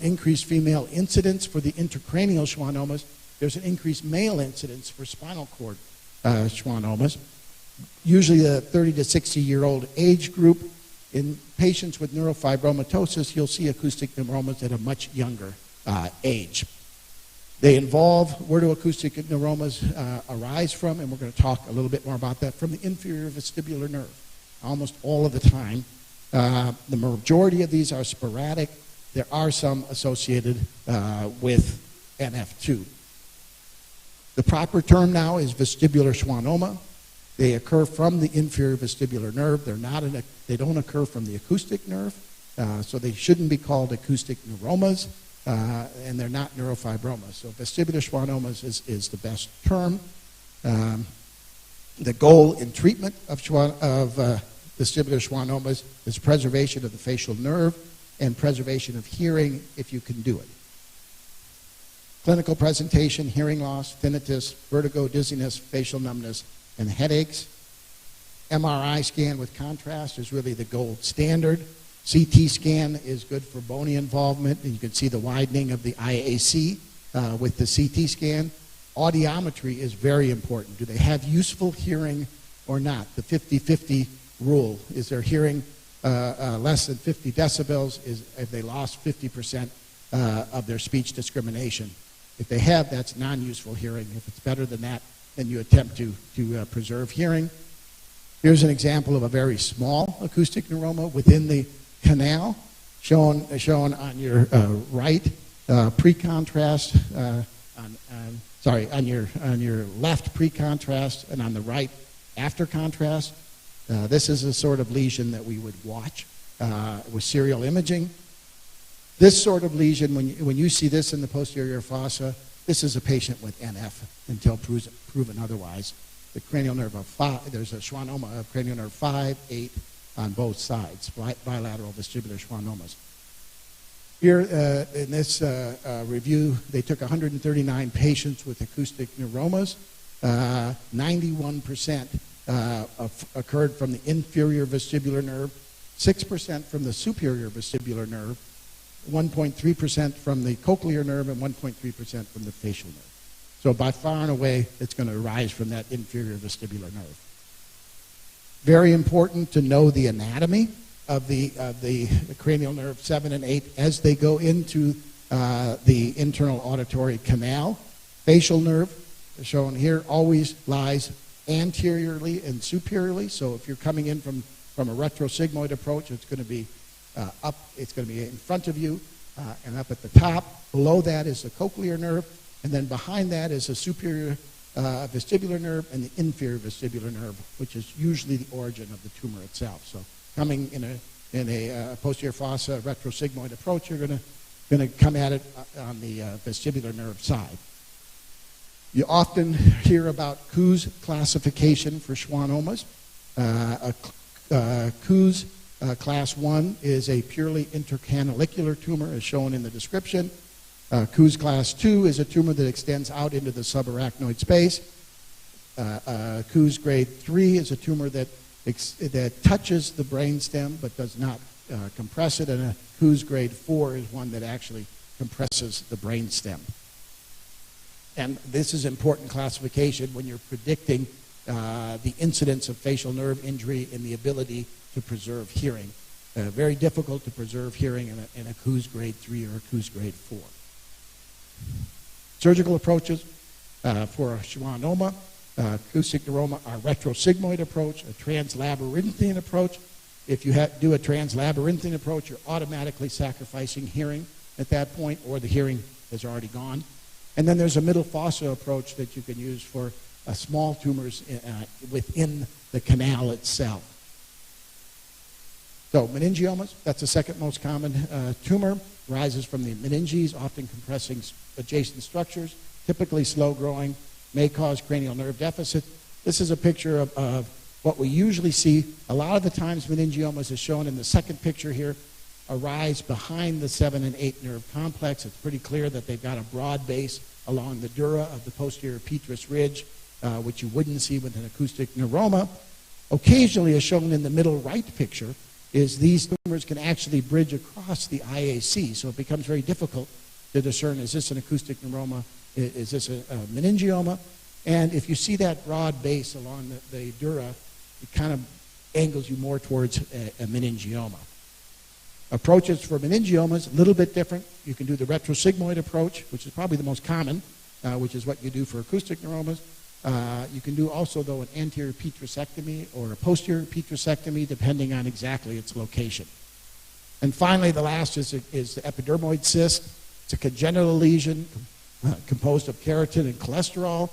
increased female incidence for the intracranial schwannomas. There's an increased male incidence for spinal cord schwannomas. Usually a 30 to 60-year-old age group. In patients with neurofibromatosis, you'll see acoustic neuromas at a much younger age. They involve, where do acoustic neuromas arise from? And we're going to talk a little bit more about that, from the inferior vestibular nerve, almost all of the time. The majority of these are sporadic. There are some associated with NF2. The proper term now is vestibular schwannoma. They occur from the inferior vestibular nerve. They don't occur from the acoustic nerve, so they shouldn't be called acoustic neuromas, and they're not neurofibromas. So vestibular schwannomas is the best term. The goal in treatment of vestibular schwannomas is preservation of the facial nerve and preservation of hearing if you can do it. Clinical presentation: hearing loss, tinnitus, vertigo, dizziness, facial numbness, and headaches. MRI scan with contrast is really the gold standard. CT scan is good for bony involvement, and you can see the widening of the IAC with the CT scan. Audiometry is very important. Do they have useful hearing or not? The 50-50 rule. Is their hearing less than 50 decibels? Have they lost 50% of their speech discrimination? If they have, that's non-useful hearing. If it's better than that, then you attempt to preserve hearing. Here's an example of a very small acoustic neuroma within the canal, shown on your right, pre-contrast, on your left pre-contrast, and on the right after contrast. This is a sort of lesion that we would watch with serial imaging. This sort of lesion, when you see this in the posterior fossa, this is a patient with NF until proven otherwise. The cranial nerve of 5, there's a schwannoma of cranial nerve 5, 8 on both sides, bilateral vestibular schwannomas. Here in this review, they took 139 patients with acoustic neuromas. 91% occurred from the inferior vestibular nerve, 6% from the superior vestibular nerve, 1.3% from the cochlear nerve, and 1.3% from the facial nerve. So by far and away, it's going to arise from that inferior vestibular nerve. Very important to know the anatomy of the cranial nerve 7 and 8 as they go into the internal auditory canal. Facial nerve, shown here, always lies anteriorly and superiorly. So if you're coming in from a retrosigmoid approach, it's going to be up, it's going to be in front of you and up at the top. Below that is the cochlear nerve, and then behind that is the superior vestibular nerve and the inferior vestibular nerve, which is usually the origin of the tumor itself. So coming in a posterior fossa retrosigmoid approach, you're going to come at it on the vestibular nerve side. You often hear about Coues classification for schwannomas. Coues class 1 is a purely intercanalicular tumor, as shown in the description. Coues class 2 is a tumor that extends out into the subarachnoid space. Coues grade 3 is a tumor that touches the brainstem but does not compress it, and a Coues grade 4 is one that actually compresses the brainstem. And this is important classification when you're predicting the incidence of facial nerve injury and the ability to preserve hearing. Very difficult to preserve hearing in a Coues grade 3 or a Coues grade 4. Surgical approaches for a schwannoma, acoustic neuroma, are retrosigmoid approach, a translabyrinthine approach. If you do a translabyrinthine approach, you're automatically sacrificing hearing at that point, or the hearing has already gone. And then there's a middle fossa approach that you can use for small tumors within the canal itself. So meningiomas, that's the second most common tumor, rises from the meninges, often compressing adjacent structures, typically slow growing, may cause cranial nerve deficit. This is a picture of what we usually see. A lot of the times meningiomas, as shown in the second picture here, arise behind the 7 and 8 nerve complex. It's pretty clear that they've got a broad base along the dura of the posterior petrous ridge, which you wouldn't see with an acoustic neuroma. Occasionally, as shown in the middle right picture, is these tumors can actually bridge across the IAC, so it becomes very difficult to discern, is this an acoustic neuroma, is this a meningioma? And if you see that broad base along the dura, it kind of angles you more towards a meningioma. Approaches for meningiomas, a little bit different. You can do the retrosigmoid approach, which is probably the most common, which is what you do for acoustic neuromas. You can do also, though, an anterior petrosectomy or a posterior petrosectomy, depending on exactly its location. And finally, the last is the epidermoid cyst. It's a congenital lesion composed of keratin and cholesterol,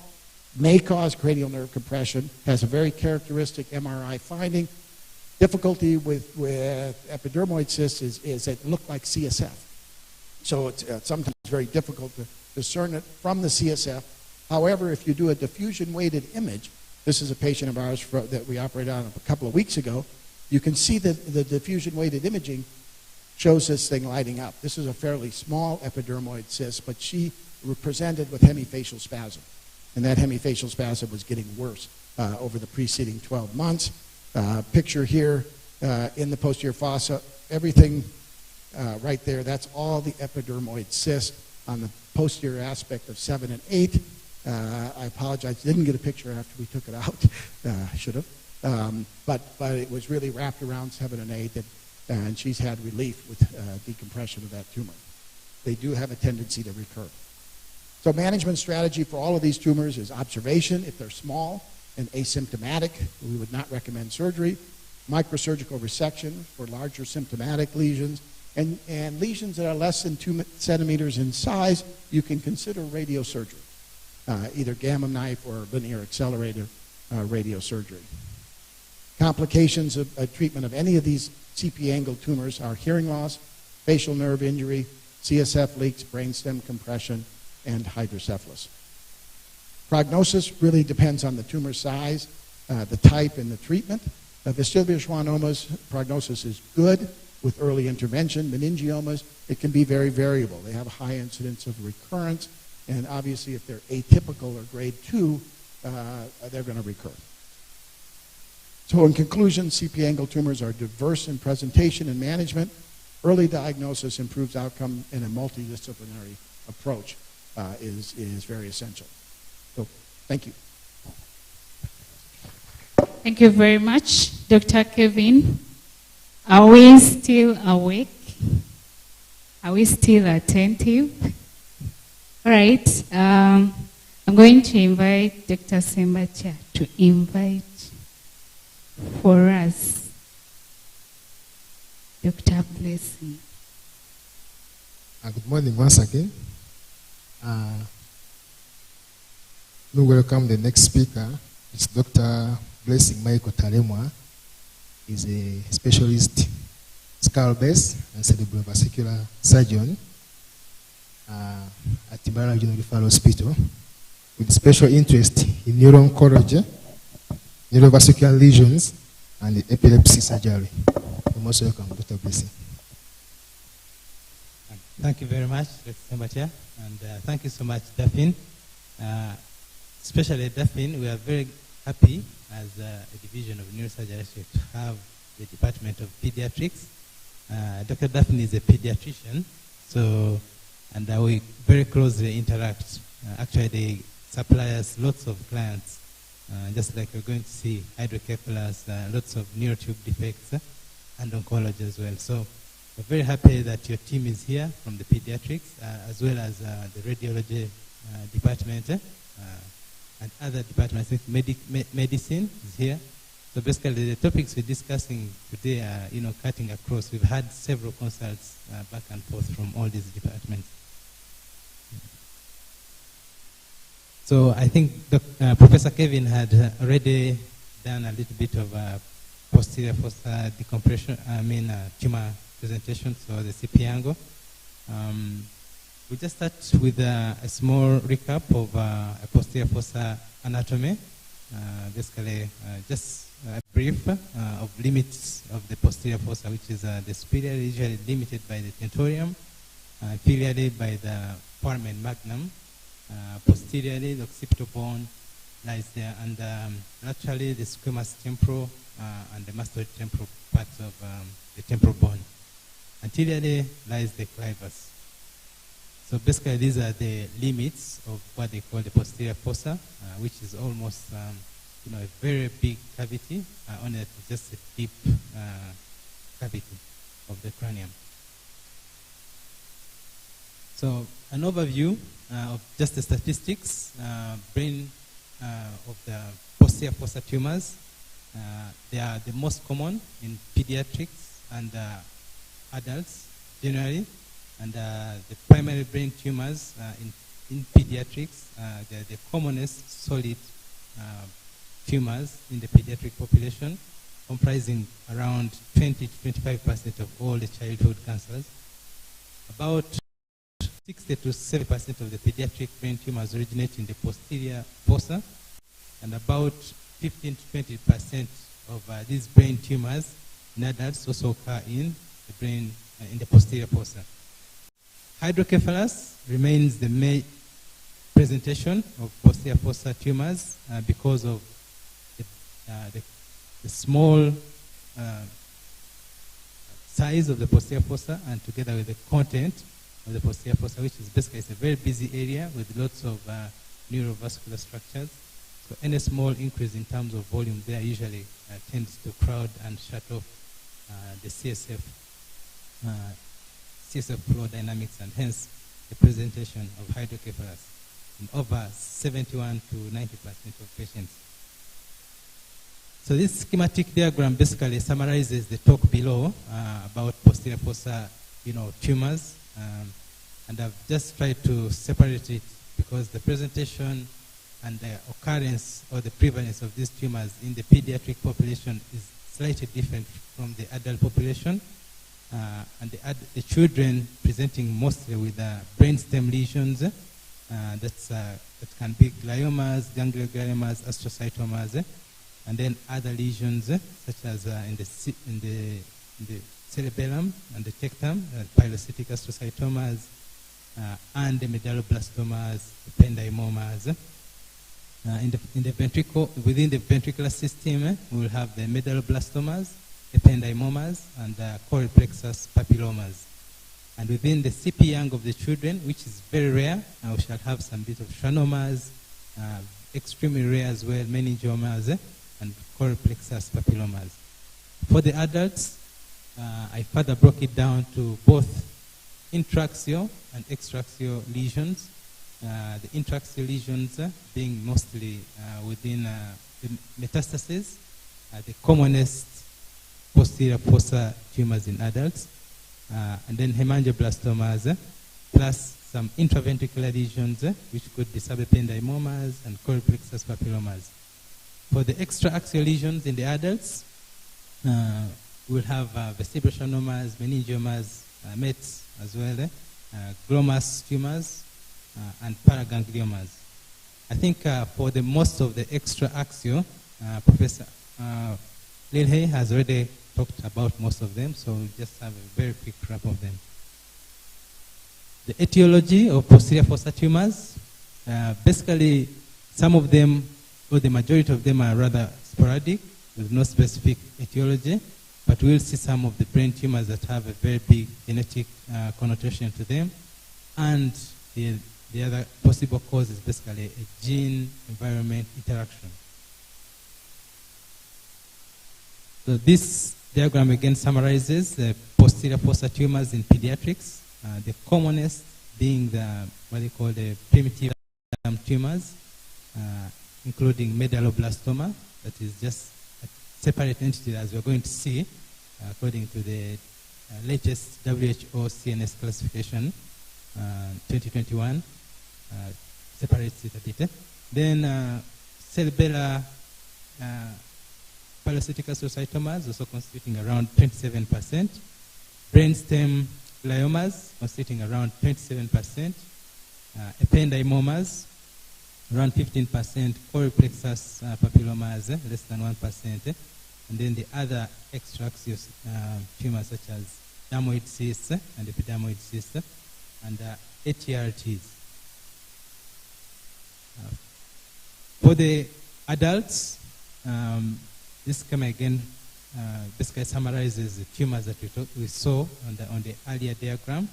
may cause cranial nerve compression, has a very characteristic MRI finding. Difficulty with epidermoid cysts is it look like CSF. So it's sometimes very difficult to discern it from the CSF. However, if you do a diffusion-weighted image, this is a patient of ours that we operated on a couple of weeks ago, you can see that the diffusion-weighted imaging shows this thing lighting up. This is a fairly small epidermoid cyst, but she presented with hemifacial spasm. And that hemifacial spasm was getting worse over the preceding 12 months. Picture here in the posterior fossa everything right there, that's all the epidermoid cyst on the posterior aspect of 7 and 8. I apologize, didn't get a picture after we took it out. I should have. But it was really wrapped around 7 and 8, and she's had relief with decompression of that tumor. They do have a tendency to recur. So management strategy for all of these tumors is observation. If they're small and asymptomatic, we would not recommend surgery. Microsurgical resection for larger symptomatic lesions. And lesions that are less than 2 centimeters in size, you can consider radiosurgery, either gamma knife or linear accelerator radiosurgery. Complications of treatment of any of these CP angle tumors are hearing loss, facial nerve injury, CSF leaks, brainstem compression, and hydrocephalus. Prognosis really depends on the tumor size, the type, and the treatment. Vestibular schwannomas, prognosis is good with early intervention. Meningiomas, it can be very variable. They have a high incidence of recurrence, and obviously if they're atypical or grade 2, they're going to recur. So in conclusion, CP angle tumors are diverse in presentation and management. Early diagnosis improves outcome, and a multidisciplinary approach is very essential. So thank you. Thank you very much, Dr. Kevin. Are we still awake? Are we still attentive? All right. I'm going to invite Dr. Sembacha to invite for us Dr. Blessing. Good morning once again. We welcome the next speaker. It's Dr. Blessing Michael Talemwa. He's a specialist skull-base and cerebrovascular surgeon at Timberland Regional Referral Hospital with special interest in neuro-oncology, neurovascular lesions, and epilepsy surgery. You're most welcome, Dr. Blessing. Thank you very much, Dr. Sembacha, and thank you so much, Daphne. Especially Daphne, we are very happy as a division of neurosurgery to have the Department of Pediatrics. Dr. Daphne is a pediatrician, so, and we very closely interact. Actually, they supply us lots of clients, just like we're going to see hydrocephalus, lots of neurotube defects, and oncology as well. So we're very happy that your team is here from the pediatrics, as well as the radiology department, and other departments. I think medicine is here. So basically, the topics we're discussing today are, cutting across. We've had several consults back and forth from all these departments. So I think Professor Kevin had already done a little bit of posterior fossa decompression, tumor presentation, so the CP angle. We'll just start with a small recap of a posterior fossa anatomy. Basically, just a brief of limits of the posterior fossa, which is the superior, usually limited by the tentorium, inferiorly by the foramen magnum, posteriorly the occipital bone lies there, and laterally the squamous temporal and the mastoid temporal parts of the temporal bone. Anteriorly lies the clivus. So basically, these are the limits of what they call the posterior fossa, which is almost a very big cavity, only just a deep cavity of the cranium. So an overview of just the statistics, brain of the posterior fossa tumors. They are the most common in pediatrics and adults generally. And the primary brain tumors in pediatrics, they're the commonest solid tumors in the pediatric population, comprising around 20 to 25% of all the childhood cancers. About 60 to 70% of the pediatric brain tumors originate in the posterior fossa, and about 15 to 20% of these brain tumors in adults also occur in the brain, in the posterior fossa. Hydrocephalus remains the main presentation of posterior fossa tumors because of the small size of the posterior fossa and together with the content of the posterior fossa, which is basically it's a very busy area with lots of neurovascular structures. So any small increase in terms of volume there usually tends to crowd and shut off the CSF flow dynamics, and hence the presentation of hydrocephalus in over 71 to 90% of patients. So this schematic diagram basically summarizes the talk below about posterior fossa, tumors, and I've just tried to separate it because the presentation and the occurrence or the prevalence of these tumors in the pediatric population is slightly different from the adult population. And the children presenting mostly with brainstem lesions that can be gliomas, gangliogliomas, astrocytomas, and then other lesions such as in the cerebellum and the tectum, pilocytic astrocytomas, and the medulloblastomas, ependymomas. In the ventricle, within the ventricular system, we will have the medulloblastomas, ependymomas, and choral plexus papillomas. And within the CP young of the children, which is very rare, we shall have some bit of schwannomas, extremely rare as well, meningiomas, and choral plexus papillomas. For the adults, I further broke it down to both intraxial and extraxial lesions. The intraxial lesions being mostly within the metastases, the commonest posterior fossa tumors in adults, and then hemangioblastomas, plus some intraventricular lesions, which could be subependymomas and choral plexus papillomas. For the extraaxial lesions in the adults, we'll have vestibuloschwannomas, meningiomas, METs as well, glomus tumors, and paragangliomas. I think for the most of the extraaxial, Professor Lilhey has already talked about most of them, so we'll just have a very quick wrap of them. The etiology of posterior fossa tumors, basically some of them, or the majority of them, are rather sporadic with no specific etiology, but we'll see some of the brain tumors that have a very big genetic connotation to them, and the other possible cause is basically a gene-environment interaction. So this diagram again summarizes the posterior fossa tumors in pediatrics, the commonest being what they call the primitive tumors, including medulloblastoma, that is just a separate entity, as we're going to see, according to the latest WHO CNS classification, 2021, separates it a bit. Then cerebellar pilocytic astrocytomas, also constituting around 27%. Brainstem gliomas, constituting around 27%. Ependymomas, around 15%. Choral plexus papillomas, less than 1%. And then the other extraaxial tumors, such as dermoid cysts and epidermoid cysts, and ATRTs. For the adults, this schema again basically summarizes the tumors that we saw on the earlier diagram.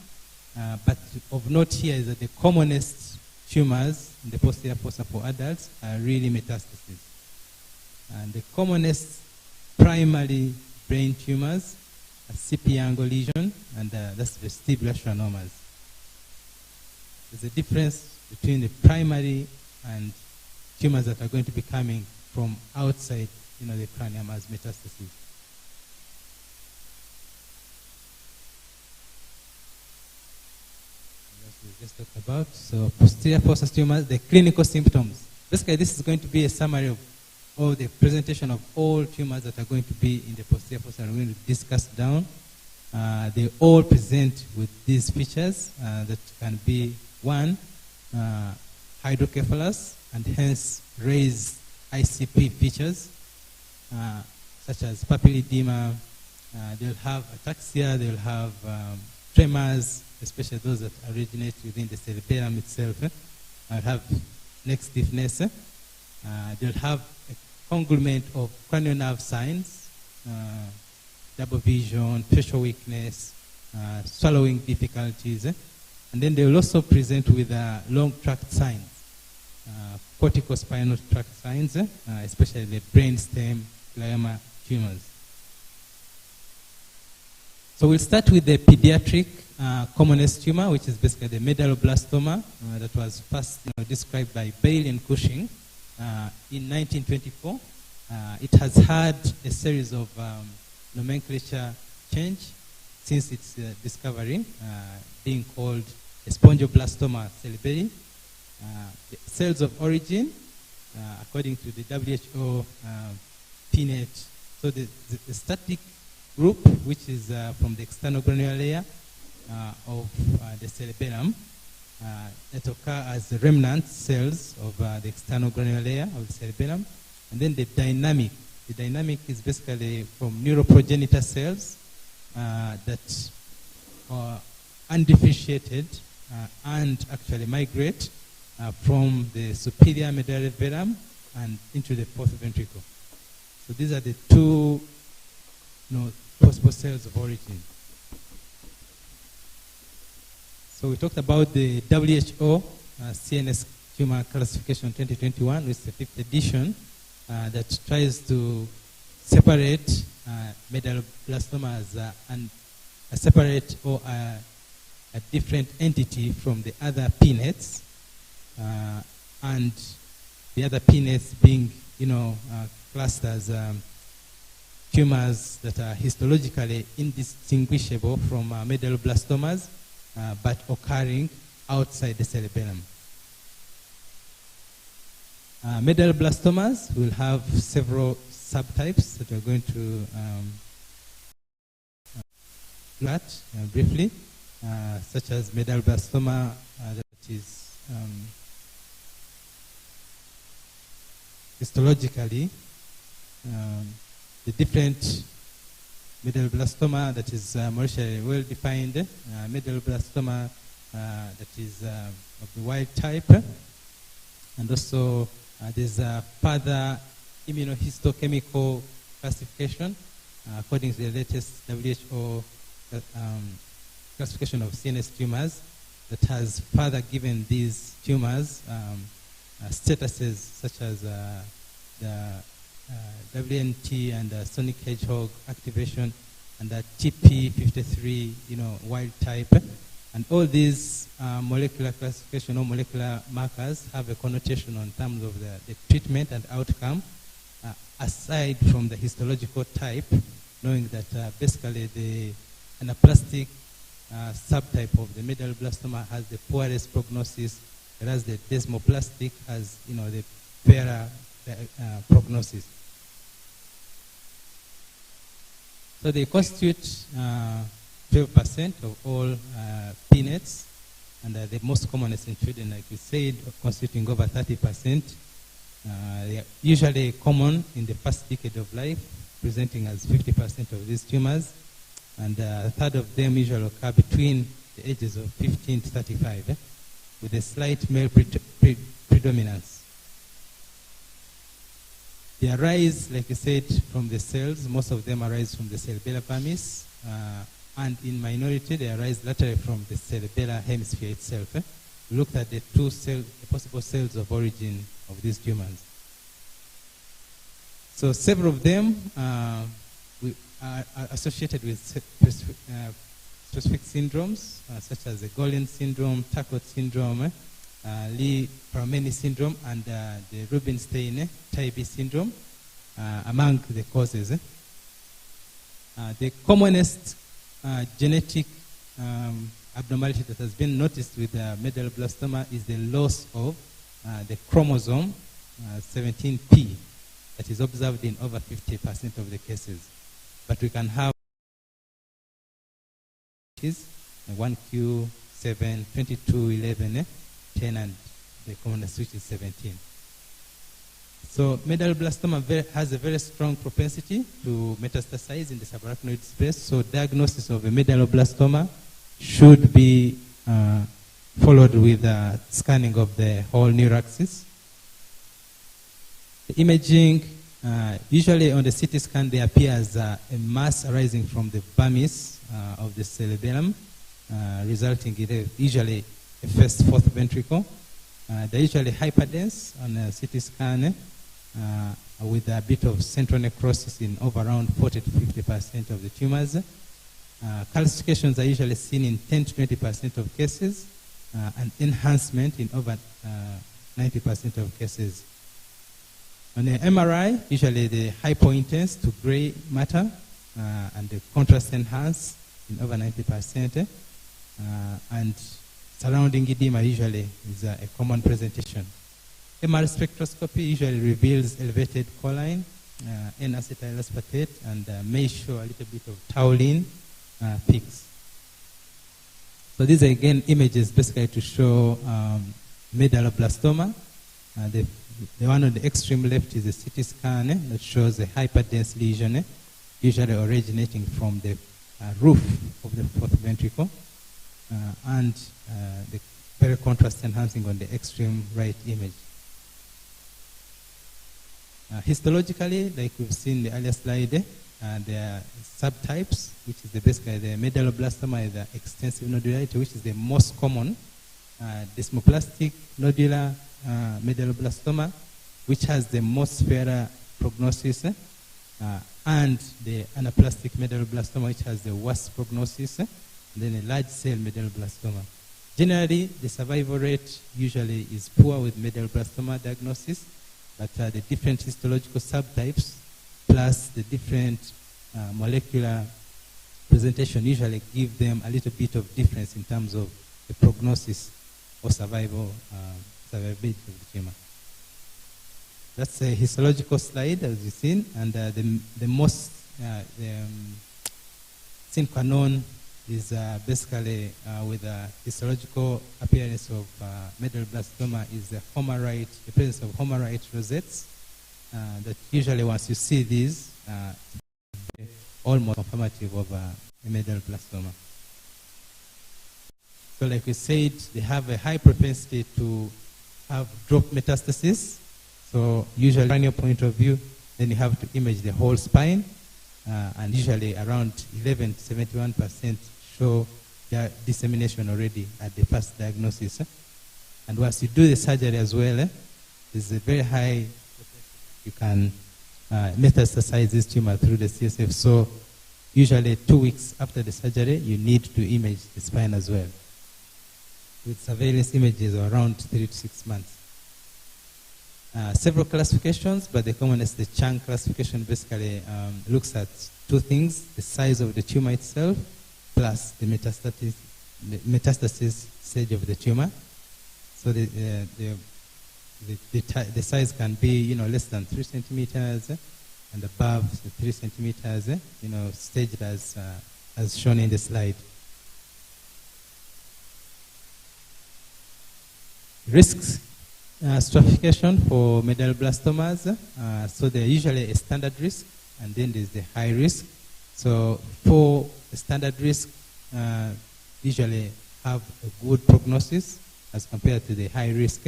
But of note here is that the commonest tumors in the posterior fossa for adults are really metastases. And the commonest primary brain tumors are CP angle lesion, and that's vestibular schwannomas. There's a difference between the primary and tumors that are going to be coming from outside, the cranium as metastases. That's what we just talked about. So posterior fossa tumors, the clinical symptoms. Basically, this is going to be a summary of all the presentation of all tumors that are going to be in the posterior fossa. We're going to discuss down. They all present with these features that can be, one, hydrocephalus, and hence raised ICP features, such as papilledema. They'll have ataxia, they'll have tremors, especially those that originate within the cerebellum itself. They'll have neck stiffness. They'll have a conglomerate of cranial nerve signs, double vision, facial weakness, swallowing difficulties. And then they will also present with long tract signs, corticospinal tract signs, especially the brainstem glioma tumors. So we'll start with the pediatric commonest tumor, which is basically the medulloblastoma that was first described by Bale and Cushing in 1924. It has had a series of nomenclature change since its discovery, being called spongioblastoma cerebelli. The cells of origin, according to the WHO PNET, so the static group, which is from the external granular layer of the cerebellum, that occur as remnant cells of the external granular layer of the cerebellum. And then the dynamic. The dynamic is basically from neuroprogenitor cells that are undifferentiated and actually migrate from the superior medullary verum and into the fourth ventricle. So these are the two possible cells of origin. So we talked about the WHO CNS tumor classification 2021, which is the 5th edition, that tries to separate medulloblastoma as a separate or a different entity from the other PNETs, and the other PNETs being, classed as tumors that are histologically indistinguishable from medulloblastomas, but occurring outside the cerebellum. Medulloblastomas will have several subtypes that we're going to look at briefly, such as medulloblastoma that is histologically the different medulloblastoma that is molecularly well defined, medulloblastoma that is of the wild type, and also there's a further immunohistochemical classification according to the latest WHO classification of CNS tumors that has further given these tumors statuses such as the WNT and sonic hedgehog activation and the TP53, wild type. And all these molecular classification or molecular markers have a connotation on terms of the treatment and outcome, aside from the histological type, knowing that basically the anaplastic subtype of the medulloblastoma has the poorest prognosis, whereas the desmoplastic has, the fairer prognosis. So they constitute 12% of all PNETs, and the most common is in children, like we said, constituting over 30%. They are usually common in the first decade of life, presenting as 50% of these tumors, and a third of them usually occur between the ages of 15 to 35, with a slight male predominance. They arise, like I said, from the cells. Most of them arise from the cerebellar vermis, and in minority, they arise laterally from the cerebellar hemisphere itself. We looked at the possible cells of origin of these tumors. So several of them are associated with specific syndromes, such as the Golin syndrome, Charcot syndrome, Lee-Fraumeni syndrome, and the Rubinstein-Tybee syndrome, among the causes. The commonest genetic abnormality that has been noticed with medulloblastoma is the loss of the chromosome 17p that is observed in over 50% of the cases. But we can have 1q, 7, 22, 11, 10, and the commonest, which is 17. So medulloblastoma has a very strong propensity to metastasize in the subarachnoid space. So diagnosis of a medulloblastoma should be followed with scanning of the whole neuroaxis. The imaging Usually on the CT scan, there appears a mass arising from the vermis of the cerebellum, resulting in usually a first fourth ventricle. They're usually hyperdense on a CT scan with a bit of central necrosis in over around 40 to 50% of the tumors. Calcifications are usually seen in 10 to 20% of cases, and enhancement in over 90% of cases. On the MRI, usually the hypointense to gray matter and the contrast enhanced in over 90%, and surrounding edema usually is a common presentation. MR spectroscopy usually reveals elevated choline, N-acetyl aspartate, and may show a little bit of tauline peaks. So these are again images basically to show medulloblastoma. The one on the extreme left is a CT scan that shows a hyperdense lesion, usually originating from the roof of the fourth ventricle, and the very contrast enhancing on the extreme right image. Histologically, like we've seen in the earlier slide, there are subtypes, which is basically the medulloblastoma is the extensive nodularity, which is the most common. Desmoplastic nodular medulloblastoma, which has the most fairer prognosis, and the anaplastic medulloblastoma, which has the worst prognosis, and then a large cell medulloblastoma. Generally, the survival rate usually is poor with medulloblastoma diagnosis, but the different histological subtypes plus the different molecular presentation usually give them a little bit of difference in terms of the prognosis or survivability of the tumor. That's a histological slide, as you've seen, and the most sine qua non is basically with the histological appearance of medulloblastoma is the presence of homarite rosettes. That usually once you see these, almost confirmative of a medulloblastoma. So like we said, they have a high propensity to have drop metastasis. So usually from your point of view, then you have to image the whole spine, and usually around 11 to 71% show their dissemination already at the first diagnosis. And once you do the surgery as well, there's a very high, you can metastasize this tumor through the CSF. So usually 2 weeks after the surgery, you need to image the spine as well, with surveillance images of around 3 to 6 months. Several classifications, but the commonest, the Chang classification, basically looks at two things: the size of the tumor itself, plus the metastasis stage of the tumor. So the size can be, less than 3 centimeters and above the 3 centimeters, staged as shown in the slide. Risks stratification for medulloblastomas. So they're usually a standard risk, and then there's the high risk. So for the standard risk, usually have a good prognosis as compared to the high risk.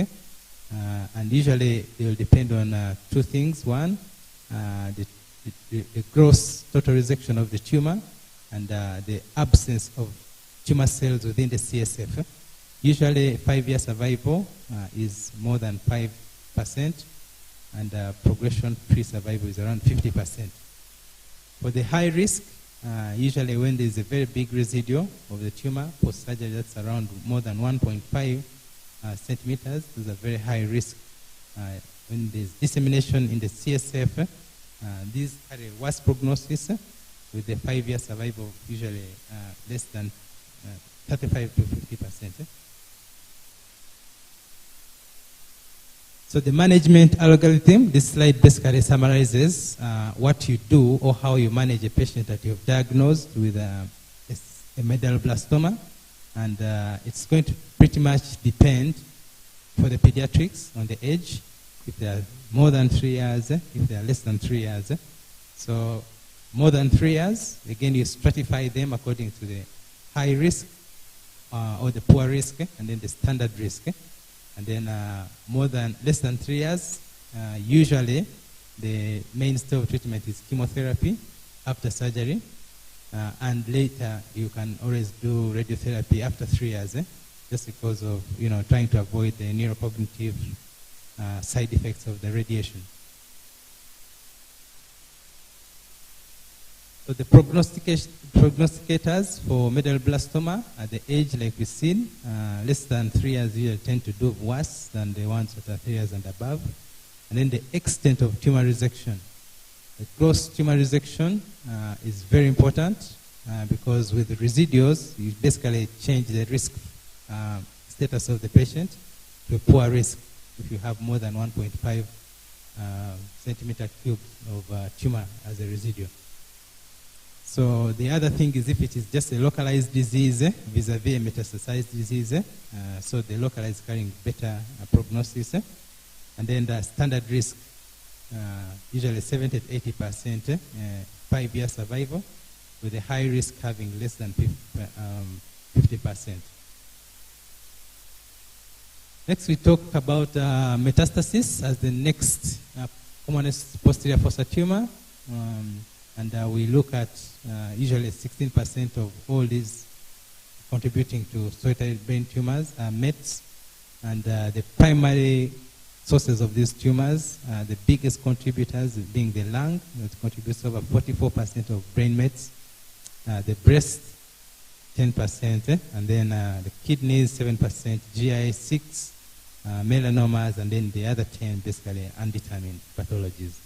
And usually they will depend on two things. One, the gross total resection of the tumor, and the absence of tumor cells within the CSF. Usually 5-year survival is more than 5%, and progression-free survival is around 50%. For the high risk, usually when there is a very big residue of the tumor, post-surgery that's around more than 1.5 centimeters, is a very high risk. When there's dissemination in the CSF, these carry worse prognosis with the 5-year survival usually less than 35 to 50%. So the management algorithm, this slide basically summarizes what you do or how you manage a patient that you've diagnosed with a medulloblastoma. And it's going to pretty much depend for the pediatrics on the age, if they are more than 3 years, if they are less than 3 years. So more than 3 years, again, you stratify them according to the high risk or the poor risk, and then the standard risk. And then less than 3 years, usually the mainstay of treatment is chemotherapy after surgery, and later you can always do radiotherapy after 3 years, just because of trying to avoid the neurocognitive side effects of the radiation. So the prognosticators for medulloblastoma at the age like we've seen, less than 3 years, you tend to do worse than the ones that are 3 years and above. And then the extent of tumor resection. The gross tumor resection is very important because with the residuals, you basically change the risk status of the patient to a poor risk if you have more than 1.5 centimeter cube of tumor as a residue. So the other thing is if it is just a localized disease vis-a-vis a metastasized disease, so the localized carrying better prognosis. And then the standard risk, usually 70 to 80%, 5-year survival, with a high risk having less than 50%. Next, we talk about metastasis as the next commonest posterior fossa tumor. And we look at usually 16% of all these contributing to solitary brain tumors are METs. And the primary sources of these tumors, the biggest contributors being the lung, that contributes over 44% of brain mets, the breast, 10%, and then the kidneys, 7%, GI, 6%, melanomas, and then the other 10 basically undetermined pathologies.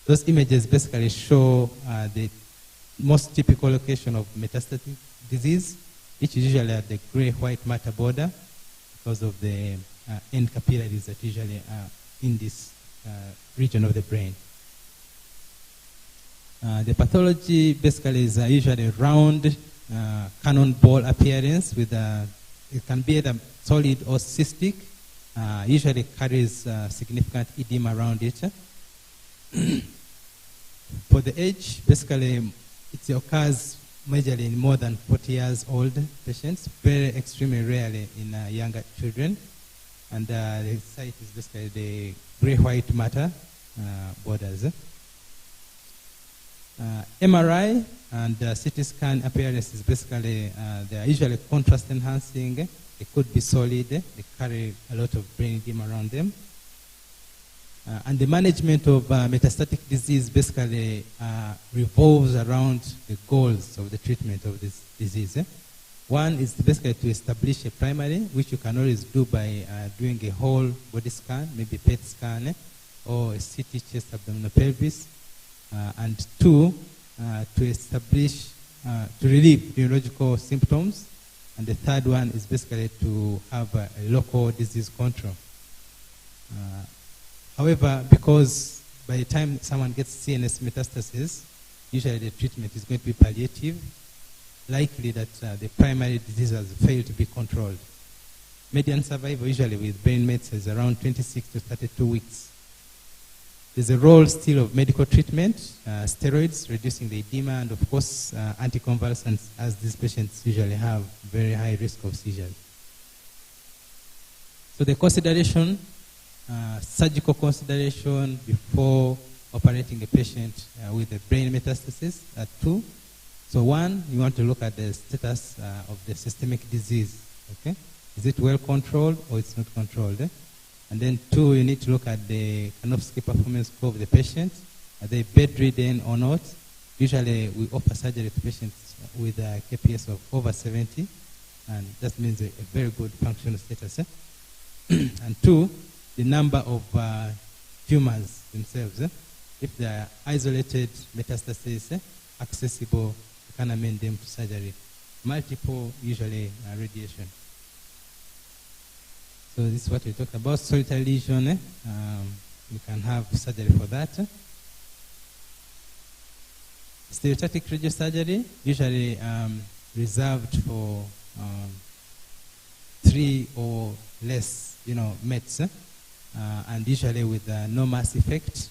Those images basically show the most typical location of metastatic disease, which is usually at the gray-white matter border because of the end capillaries that usually are in this region of the brain. The pathology basically is usually a round cannonball appearance with it can be either solid or cystic, usually carries significant edema around it. For the age, basically it occurs majorly in more than 40 years old patients, very extremely rarely in younger children. And the site is basically the gray-white matter borders. MRI and CT scan appearance is basically, they are usually contrast enhancing. They could be solid. They carry a lot of brain edema around them. And the management of metastatic disease basically revolves around the goals of the treatment of this disease. One is basically to establish a primary, which you can always do by doing a whole body scan, maybe PET scan, or a CT chest abdominal pelvis. And two, to establish, to relieve neurological symptoms. And the third one is basically to have a local disease control. However, because by the time someone gets CNS metastasis, usually the treatment is going to be palliative, likely that the primary disease has failed to be controlled. Median survival usually with brain mets is around 26 to 32 weeks. There's a role still of medical treatment, steroids, reducing the edema, and of course anticonvulsants, as these patients usually have very high risk of seizures. So the consideration, surgical consideration before operating a patient with a brain metastasis are two. So one, you want to look at the status of the systemic disease, okay? Is it well controlled or it's not controlled? And then two, you need to look at the Kanofsky performance score of the patient. Are they bedridden or not? Usually we offer surgery to patients with a KPS of over 70, and that means a very good functional status. And two, the number of tumors themselves. If they are isolated metastases, accessible, you can amend them to surgery. Multiple, usually radiation. So this is what we talked about. Solitary lesion, you can have surgery for that. Stereotactic radiosurgery, usually reserved for 3 or less, mets, and usually with no mass effect.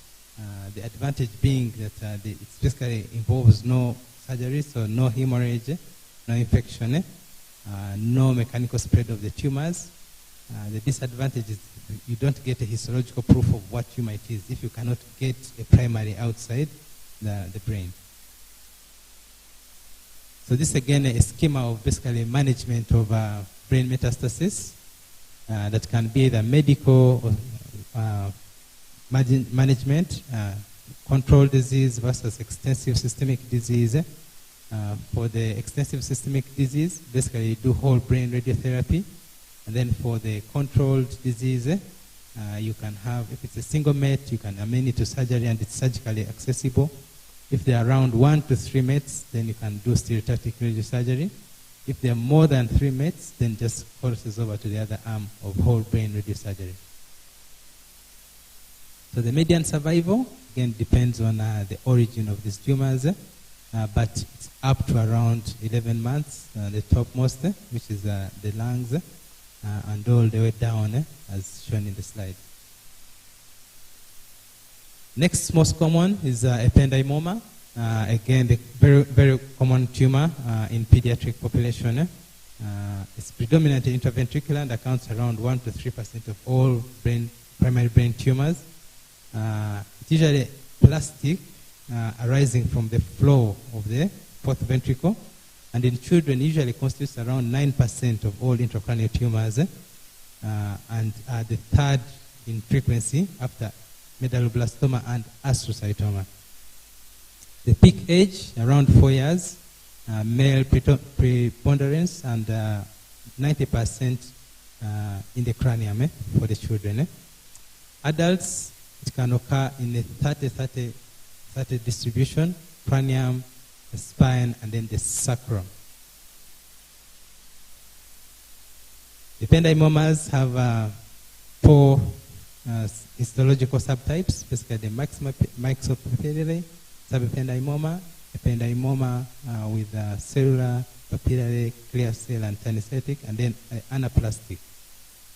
The advantage being that it basically involves no surgery, so no hemorrhage, no infection, no mechanical spread of the tumors. The disadvantage is you don't get a histological proof of what tumor it is if you cannot get a primary outside the brain. So this again is a schema of basically management of brain metastasis that can be either medical or management, control disease versus extensive systemic disease. For the extensive systemic disease, basically you do whole brain radiotherapy. And then for the controlled disease, you can have, if it's a single met, you can amend it to surgery and it's surgically accessible. If there are around 1 to 3 mets, then you can do stereotactic radiosurgery. If there are more than 3 mets, then just crosses over to the other arm of whole brain radiosurgery. So the median survival, again, depends on the origin of these tumors, but it's up to around 11 months, the topmost, which is the lungs, and all the way down, as shown in the slide. Next most common is ependymoma. Again, the very, very common tumor in pediatric population. It's predominantly intraventricular and accounts around 1 to 3% of all primary brain tumors. It's usually plastic, arising from the flow of the fourth ventricle, and in children usually constitutes around 9% of all intracranial tumors, and are the third in frequency after medulloblastoma and astrocytoma. The peak age, around 4 years, male preponderance, and 90% in the cranium for the children. Adults, it can occur in a 30 distribution, cranium, the spine, and then the sacrum. The ependymomas have 4 histological subtypes, basically the myxopapillary, subependymoma, ependymoma with cellular, papillary, clear cell, and tanicetic, and then anaplastic.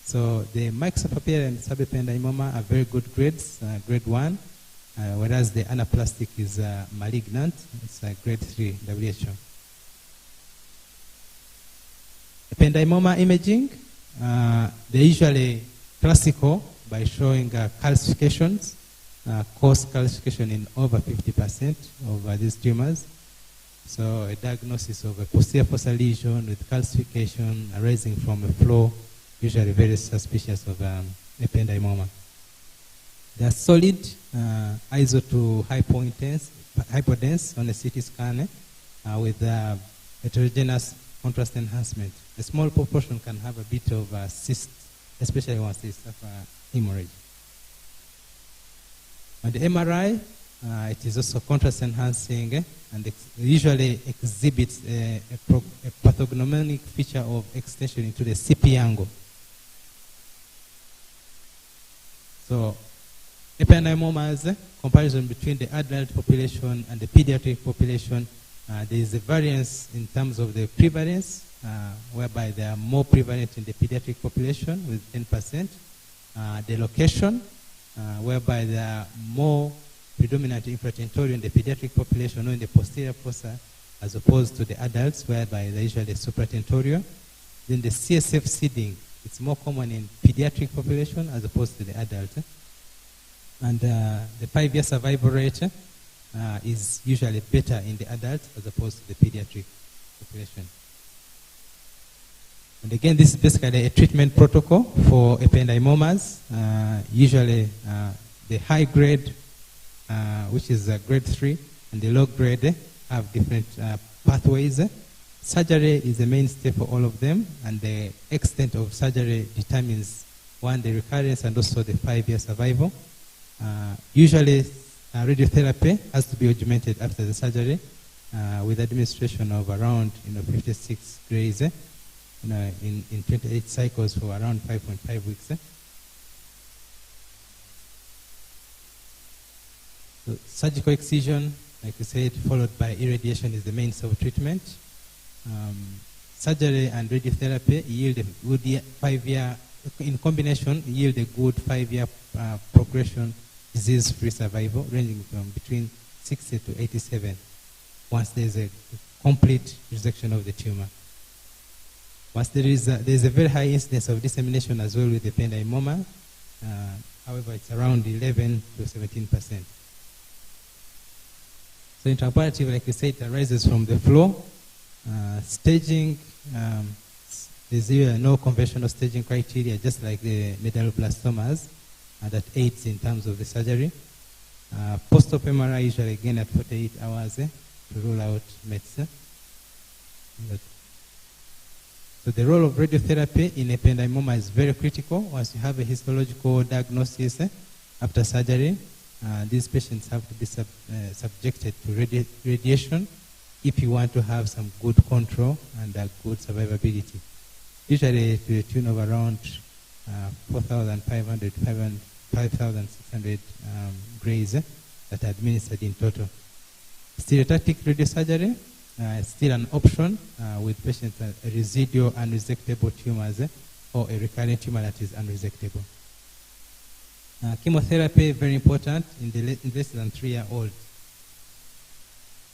So the myxopapillary and subependymoma are very good grades, grade 1, whereas the anaplastic is malignant. It's grade 3 WHO. Ependymoma imaging, they're usually classical by showing calcifications, coarse calcification in over 50% of these tumors. So a diagnosis of a posterior fossa lesion with calcification arising from a flow, usually very suspicious of ependymoma. They are solid, iso to hypodense on a CT scan with heterogeneous contrast enhancement. A small proportion can have a bit of cyst, especially once they suffer hemorrhage. On the MRI, it is also contrast enhancing and usually exhibits a pathognomonic feature of extension into the CP angle. So ependymomas, comparison between the adult population and the pediatric population, there is a variance in terms of the prevalence, whereby they are more prevalent in the pediatric population with 10%. The location, whereby they are more predominant infratentorial in the pediatric population or in the posterior fossa, as opposed to the adults, whereby they're usually supratentorial. Then the CSF seeding, it's more common in pediatric population as opposed to the adult. And the 5-year survival rate is usually better in the adult as opposed to the pediatric population. And again, this is basically a treatment protocol for ependymomas. Usually the high grade, which is grade 3, and the low grade have different pathways. Surgery is the mainstay for all of them, and the extent of surgery determines, one, the recurrence and also the 5-year survival. Usually radiotherapy has to be augmented after the surgery with administration of around 56 grays in 28 cycles for around 5.5 weeks. So surgical excision, like I said, followed by irradiation is the main treatment. Surgery and radiotherapy yield a good 5-year, in combination, yield a good 5-year progression disease-free survival, ranging from between 60 to 87, once there's a complete resection of the tumor. Once there is a very high incidence of dissemination as well with the ependymoma. However, it's around 11 to 17%. So intraoperative, like we said, it arises from the floor. Staging, there's no conventional staging criteria, just like the medulloblastomas that aids in terms of the surgery. Post-op MRI usually again at 48 hours to rule out mets. So the role of radiotherapy in ependymoma is very critical. Once you have a histological diagnosis after surgery, these patients have to be subjected to radiation if you want to have some good control and good survivability. Usually to the tune of around 4,500, 5,600 grays that are administered in total. Stereotactic radiosurgery is still an option with patients with residual unresectable tumors or a recurrent tumor that is unresectable. Chemotherapy, very important in less than 3-year-old.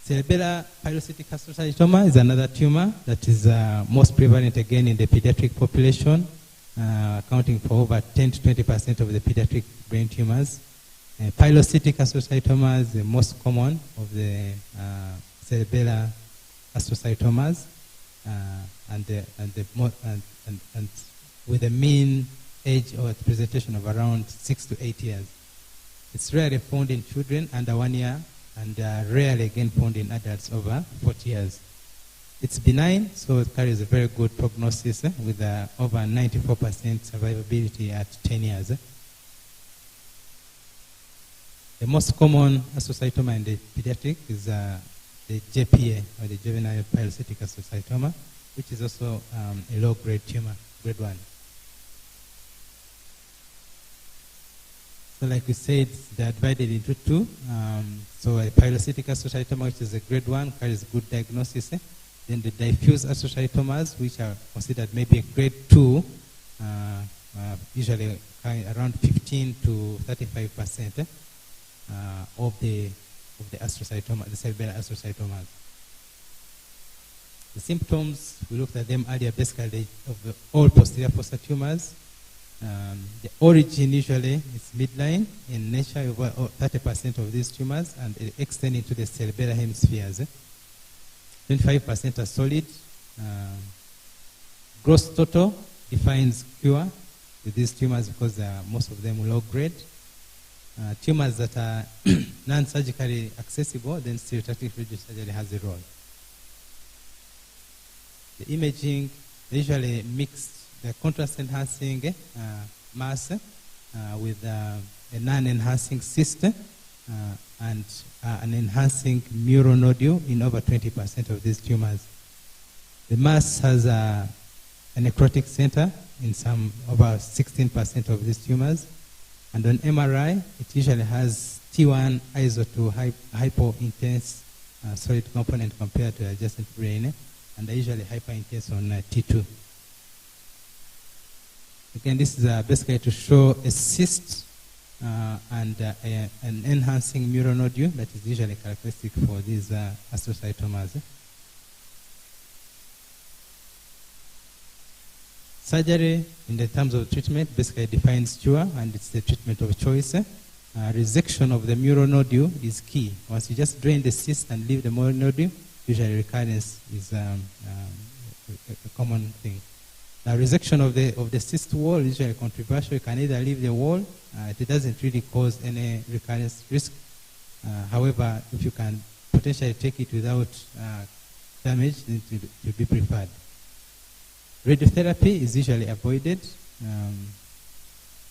Cerebellar pilocytic astrocytoma is another tumor that is most prevalent again in the pediatric population, accounting for over 10 to 20% of the pediatric brain tumors. Pilocytic astrocytoma is the most common of the cerebellar astrocytomas, and with a mean age or presentation of around 6 to 8 years. It's rarely found in children under 1 year, and rarely again found in adults over 40 years. It's benign, so it carries a very good prognosis with over 94% survivability at 10 years. The most common astrocytoma in the pediatric is the JPA, or the juvenile pilocytic astrocytoma, which is also a low-grade tumor, grade 1. So like we said, they're divided into two. So a pilocytic astrocytoma, which is a grade 1, carries good diagnosis. Then the diffuse astrocytomas, which are considered maybe a grade 2, usually around 15 to 35% of the astrocytoma, the cerebellar astrocytomas. The symptoms, we looked at them earlier, basically of all posterior fossa tumors. The origin usually is midline in nature, over 30% of these tumors, and it extends into the cerebellar hemispheres. 25% are solid. Gross total defines cure with these tumors because most of them low grade. Tumors that are non-surgically accessible, then stereotactic radiosurgery has a role. The imaging, usually mixed. The contrast-enhancing mass with a non-enhancing cyst and an enhancing neuronodule in over 20% of these tumors. The mass has a necrotic center in some over 16% of these tumors. And on MRI, it usually has T1 iso to hypo-intense solid component compared to adjacent brain, and they're usually hyper-intense on T2. Again, this is basically to show a cyst and an enhancing neuronodule that is usually characteristic for these astrocytomas. Surgery, in the terms of treatment, basically defines cure, and it's the treatment of choice. Resection of the neuronodule is key. Once you just drain the cyst and leave the neuronodule, usually recurrence is a common thing. Now, resection of the cyst wall is usually controversial. You can either leave the wall. It doesn't really cause any recurrence risk. However, if you can potentially take it without damage, it will be preferred. Radiotherapy is usually avoided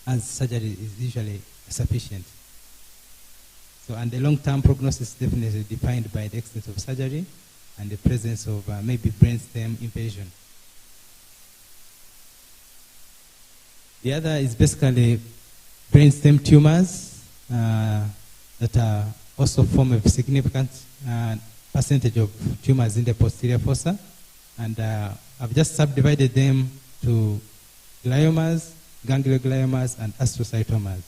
as surgery is usually sufficient. So, and the long-term prognosis is definitely defined by the extent of surgery and the presence of maybe brainstem invasion. The other is basically brainstem tumors that are also form a significant percentage of tumors in the posterior fossa. And I've just subdivided them to gliomas, gangliogliomas, and astrocytomas.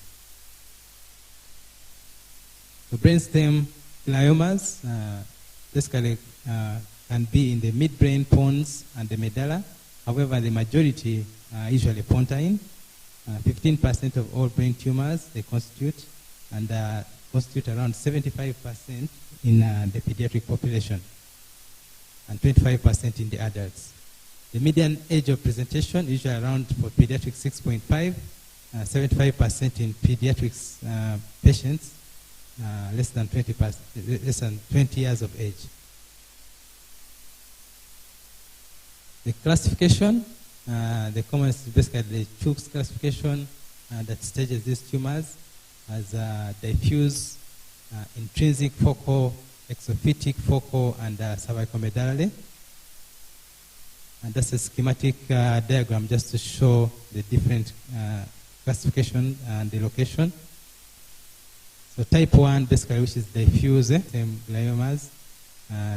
The brainstem gliomas basically can be in the midbrain pons and the medulla, However, the majority are usually pontine. 15% of all brain tumors they constitute, and constitute around 75% in the pediatric population, and 25% in the adults. The median age of presentation usually around for pediatric 6.5, 75% in pediatrics patients less than 20 years of age. The classification, the commonest is basically the Chuk's classification that stages these tumors as diffuse, intrinsic focal, exophytic focal, and cervicomedullary. And that's a schematic diagram just to show the different classification and the location. So type 1, basically, which is diffuse gliomas,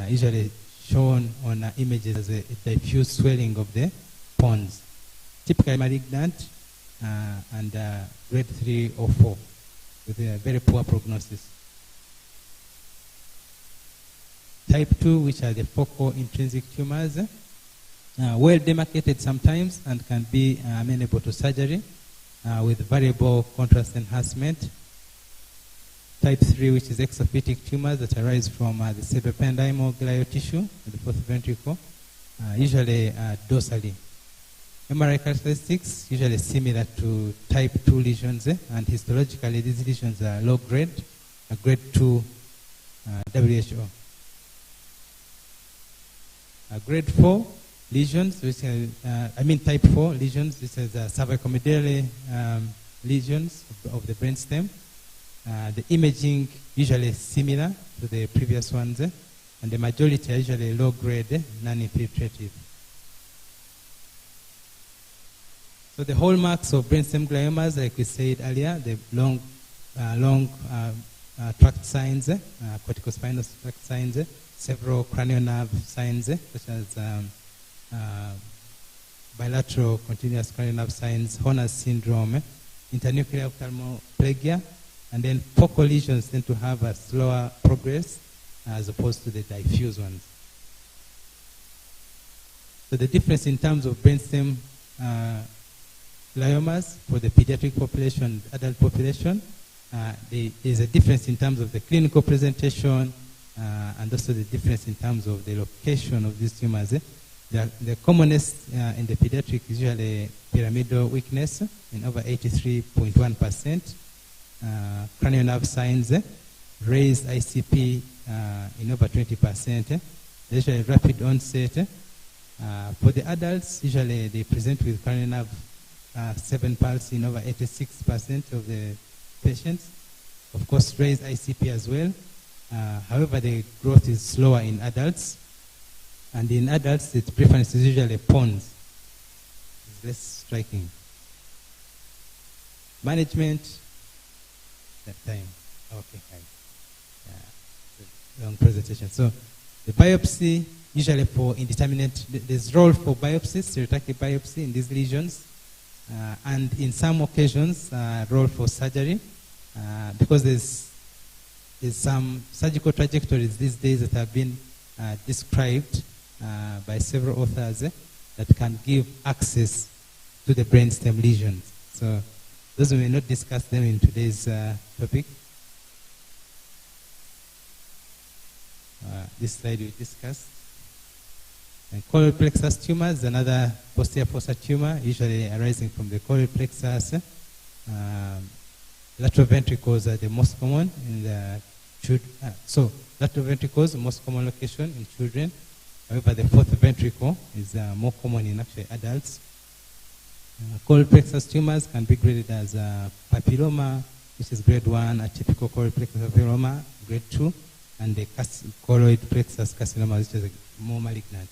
usually shown on images as a diffuse swelling of the pons. Typically malignant and grade 3 or 4 with a very poor prognosis. Type 2, which are the focal intrinsic tumors, well demarcated sometimes and can be amenable to surgery with variable contrast enhancement. Type 3, which is exophytic tumors that arise from the cerebroependymal glial tissue, the fourth ventricle, usually dorsally. MRI characteristics usually similar to type 2 lesions, and histologically these lesions are low grade, grade 2 WHO. Grade 4 lesions, which are, type 4 lesions, this is cervicomedullary lesions of the brainstem. The imaging usually similar to the previous ones, and the majority are usually low grade, non-infiltrative. So the hallmarks of brainstem gliomas, like we said earlier, the long tract signs, corticospinal tract signs, several cranial nerve signs, such as bilateral continuous cranial nerve signs, Horner's syndrome, internuclear ophthalmoplegia, and then focal lesions tend to have a slower progress as opposed to the diffuse ones. So the difference in terms of brainstem gliomas for the pediatric population, adult population, there is a difference in terms of the clinical presentation and also the difference in terms of the location of these tumors. The commonest in the pediatric is usually pyramidal weakness in over 83.1%, cranial nerve signs, raised ICP in over 20%, usually rapid onset. For the adults, usually they present with cranial nerve 7 pulse in over 86% of the patients. Of course, raised ICP as well. However, the growth is slower in adults. And in adults, its preference is usually pons. It's less striking. Management, that time. Okay, long presentation. So the biopsy, usually for indeterminate, there's role for biopsy, stereotactic biopsy in these lesions. And in some occasions, role for surgery, because there's some surgical trajectories these days that have been described by several authors that can give access to the brainstem lesions. So those we may not discuss them in today's topic. This slide we discussed. And choroid plexus tumors, another posterior fossa tumor, usually arising from the choroid plexus. Lateral ventricles are the most common in the children. So lateral ventricles, the most common location in children. However, the fourth ventricle is more common in actually adults. Choroid plexus tumors can be graded as papilloma, which is grade 1, atypical choroid plexus papilloma, grade 2, and the choroid plexus carcinoma, which is more malignant.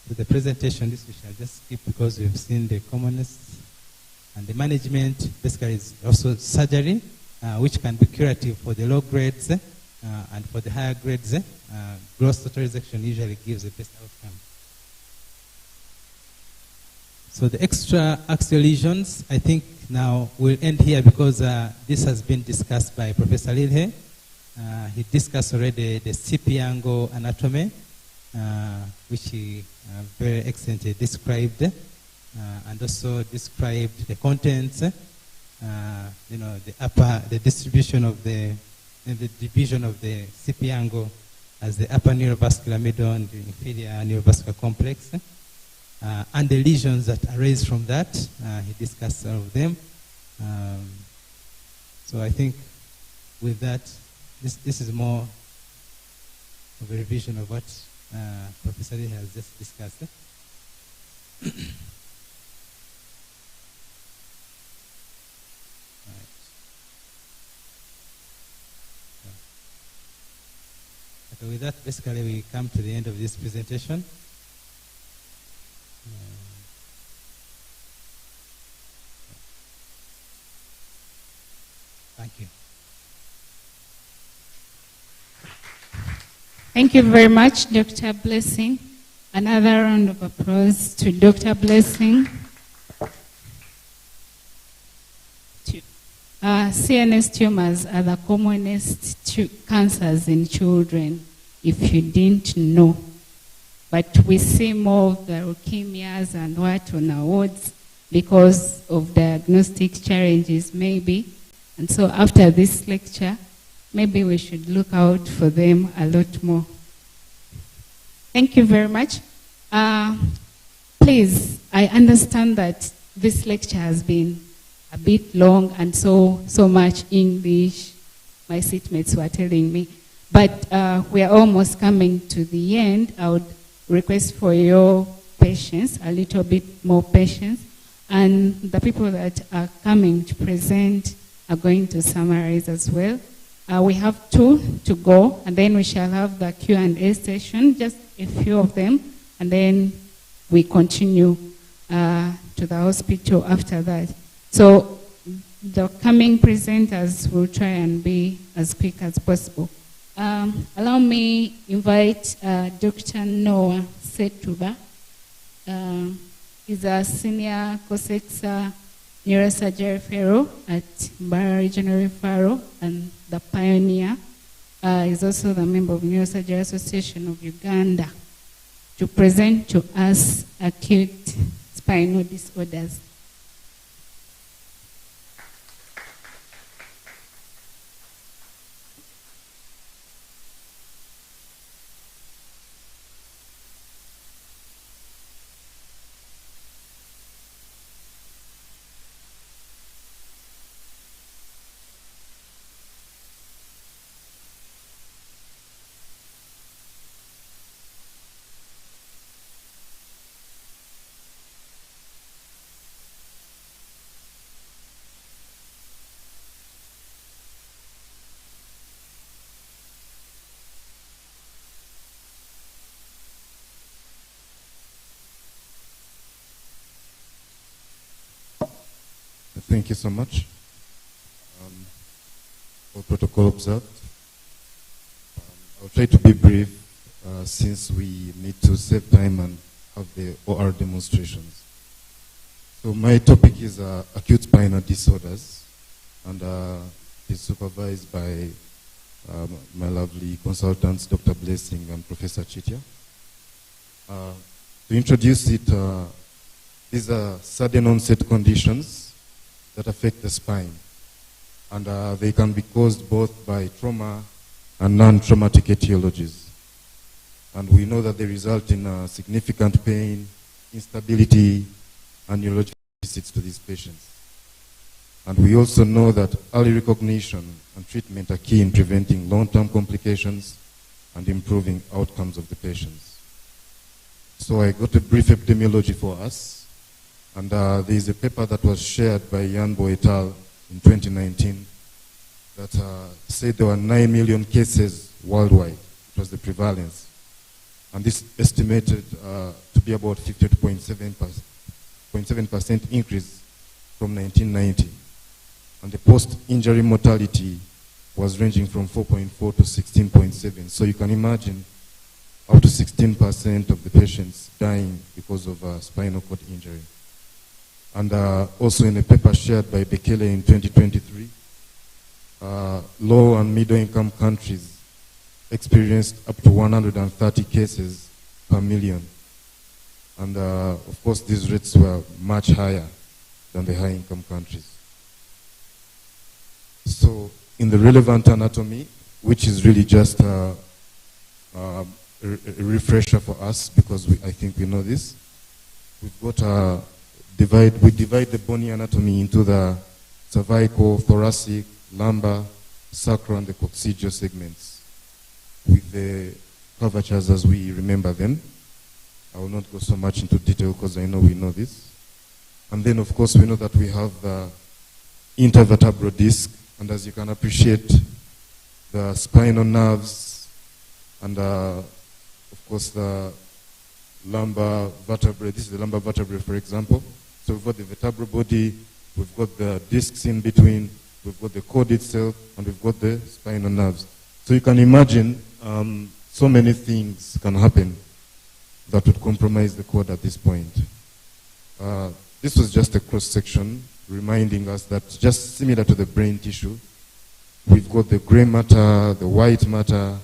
So the presentation, this we shall just skip because we've seen the commonest. And the management basically is also surgery, which can be curative for the low grades, and for the higher grades, gross total resection usually gives the best outcome. So the extra axial lesions, I think now we'll end here because this has been discussed by Professor Lilhe. He discussed already the CP angle anatomy, which he very excellently described, and also described the contents, the distribution of the division of the CP angle as the upper neurovascular, middle, and the inferior neurovascular complex, and the lesions that arise from that. He discussed all of them. So I think with that, this is more of a revision of what Professor Lee has just discussed. Okay, with that, basically we come to the end of this presentation. Thank you. Thank you very much, Dr. Blessing. Another round of applause to Dr. Blessing. CNS tumors are the commonest cancers in children, if you didn't know. But we see more of the leukemias and what on our wards because of diagnostic challenges, maybe. And so after this lecture, maybe we should look out for them a lot more. Thank you very much. Please, I understand that this lecture has been a bit long and so much English, my seatmates were telling me. But we are almost coming to the end. I would request for your patience, a little bit more patience. And the people that are coming to present are going to summarize as well. We have 2 to go, and then we shall have the Q&A session, just a few of them, and then we continue to the hospital after that. So the coming presenters will try and be as quick as possible. Allow me invite Dr. Noah Setuba. He's a senior COSEXA Neurosurgery Fellow at MRRH Regional Referral and the pioneer. He's also the member of Neurosurgery Association of Uganda to present to us acute spinal disorders. Thank you so much. All protocol observed. I'll try to be brief since we need to save time and have the OR demonstrations. So my topic is acute spinal disorders, and is supervised by my lovely consultants, Dr. Blessing and Professor Chitia. To introduce it, these are sudden onset conditions that affect the spine, and they can be caused both by trauma and non-traumatic etiologies. And we know that they result in significant pain, instability, and neurological visits to these patients. And we also know that early recognition and treatment are key in preventing long-term complications and improving outcomes of the patients. So I got a brief epidemiology for us. And there is a paper that was shared by Yanbo et al. In 2019 that said there were 9 million cases worldwide. It was the prevalence. And this estimated to be about 52.7% increase from 1990. And the post-injury mortality was ranging from 4.4 to 16.7. So you can imagine up to 16% of the patients dying because of spinal cord injury. And also in a paper shared by Bekele in 2023, low and middle income countries experienced up to 130 cases per million. And of course, these rates were much higher than the high-income countries. So in the relevant anatomy, which is really just a refresher for us, because I think we know this, we've got we divide the bony anatomy into the cervical, thoracic, lumbar, sacral, and the coccygeal segments with the curvatures as we remember them. I will not go so much into detail because I know we know this. And then, of course, we know that we have the intervertebral disc, and as you can appreciate, the spinal nerves, and of course the lumbar vertebrae. This is the lumbar vertebrae, for example. So we've got the vertebral body, we've got the discs in between, we've got the cord itself, and we've got the spinal nerves. So you can imagine so many things can happen that would compromise the cord at this point. This was just a cross-section reminding us that just similar to the brain tissue, we've got the gray matter, the white matter.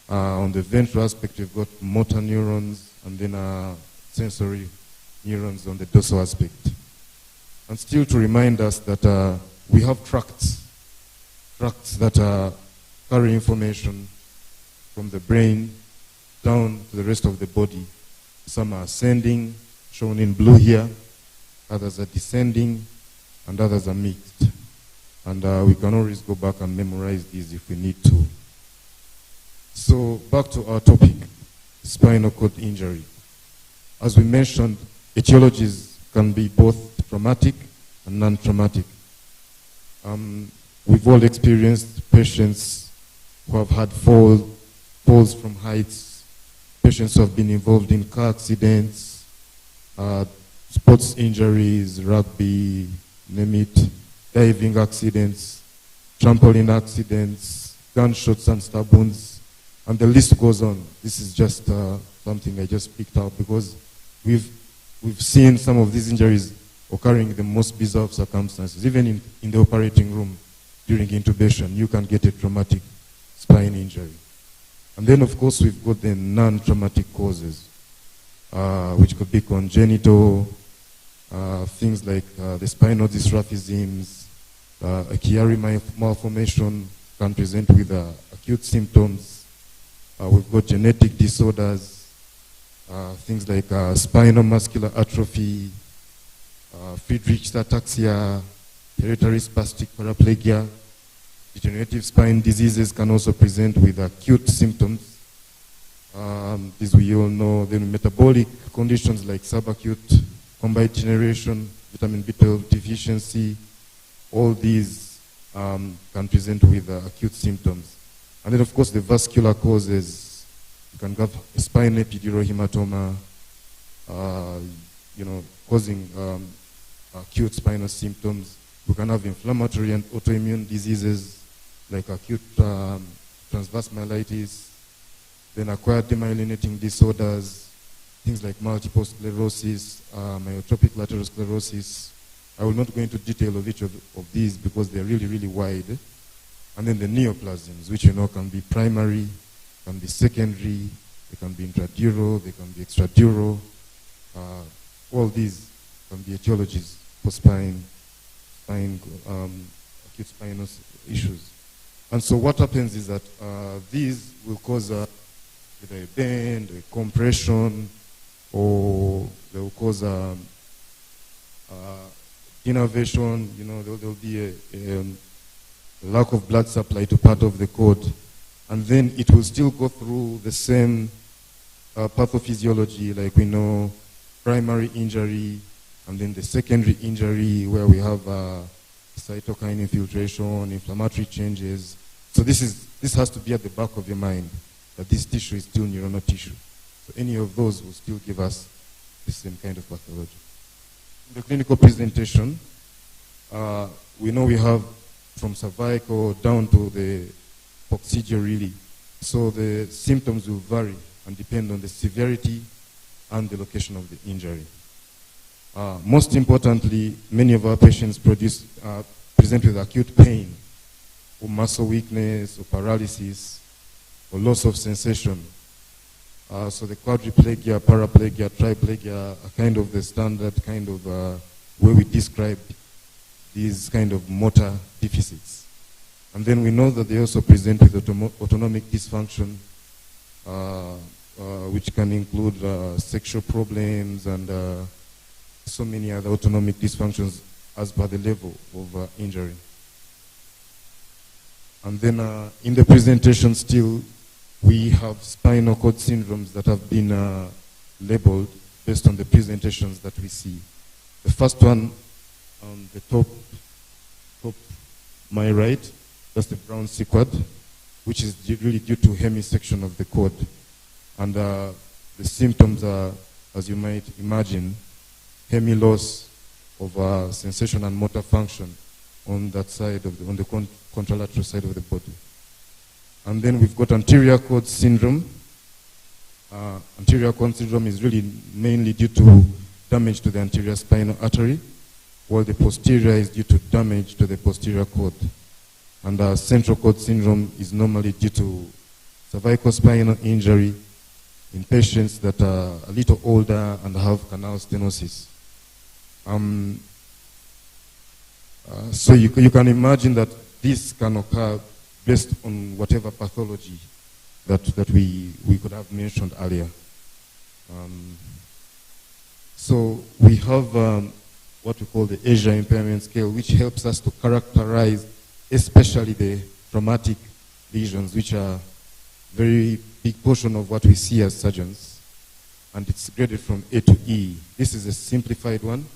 On the ventral aspect, we've got motor neurons, and then sensory neurons on the dorsal aspect. And still to remind us that we have tracts that carry information from the brain down to the rest of the body. Some are ascending, shown in blue here, others are descending, and others are mixed. And we can always go back and memorize these if we need to. So back to our topic, spinal cord injury. As we mentioned, etiologies can be both traumatic and non-traumatic. We've all experienced patients who have had falls from heights, patients who have been involved in car accidents, sports injuries, rugby, name it, diving accidents, trampoline accidents, gunshots and stab wounds, and the list goes on. This is just something I just picked out because we've seen some of these injuries occurring in the most bizarre circumstances. Even in the operating room during intubation, you can get a traumatic spine injury. And then, of course, we've got the non-traumatic causes, which could be congenital, things like the spinal dysraphisms, a Chiari malformation can present with acute symptoms. We've got genetic disorders, things like spinal muscular atrophy, Friedreich's ataxia, hereditary spastic paraplegia. Degenerative spine diseases can also present with acute symptoms. These we all know. Then metabolic conditions like subacute combined generation, vitamin B12 deficiency, all these can present with acute symptoms. And then, of course, the vascular causes. You can have spine epidural hematoma, causing acute spinal symptoms. We can have inflammatory and autoimmune diseases like acute transverse myelitis, then acquired demyelinating disorders, things like multiple sclerosis, myotropic lateral sclerosis. I will not go into detail of each of these because they're really, really wide. And then the neoplasms, which can be primary, can be secondary, they can be intradural, they can be extradural. All these can be etiologies for acute spinal issues. And so what happens is that these will cause either a bend, a compression, or they will cause innervation. There will be a lack of blood supply to part of the cord. And then it will still go through the same pathophysiology, like we know, primary injury, and then the secondary injury where we have cytokine infiltration, inflammatory changes. So this has to be at the back of your mind, that this tissue is still neuronal tissue. So any of those will still give us the same kind of pathology. In the clinical presentation, we know we have from cervical down to the coccygeal really. So the symptoms will vary and depend on the severity and the location of the injury. Most importantly, many of our patients present with acute pain, or muscle weakness, or paralysis, or loss of sensation. So the quadriplegia, paraplegia, triplegia are kind of the standard kind of way we describe these kind of motor deficits. And then we know that they also present with autonomic dysfunction, which can include sexual problems and so many other autonomic dysfunctions as per the level of injury. And then in the presentation still, we have spinal cord syndromes that have been labeled based on the presentations that we see. The first one on the top my right, that's the brown sequard, which is really due to hemisection of the cord. And the symptoms are, as you might imagine, hemi loss of sensation and motor function on that side of on the contralateral side of the body. And then we've got anterior cord syndrome. Anterior cord syndrome is really mainly due to damage to the anterior spinal artery, while the posterior is due to damage to the posterior cord. And central cord syndrome is normally due to cervical spinal injury in patients that are a little older and have canal stenosis. So you can imagine that this can occur based on whatever pathology that we could have mentioned earlier. So we have what we call the Asia Impairment Scale, which helps us to characterize especially the traumatic lesions, which are very big portion of what we see as surgeons. And it's graded from A to E. This is a simplified one,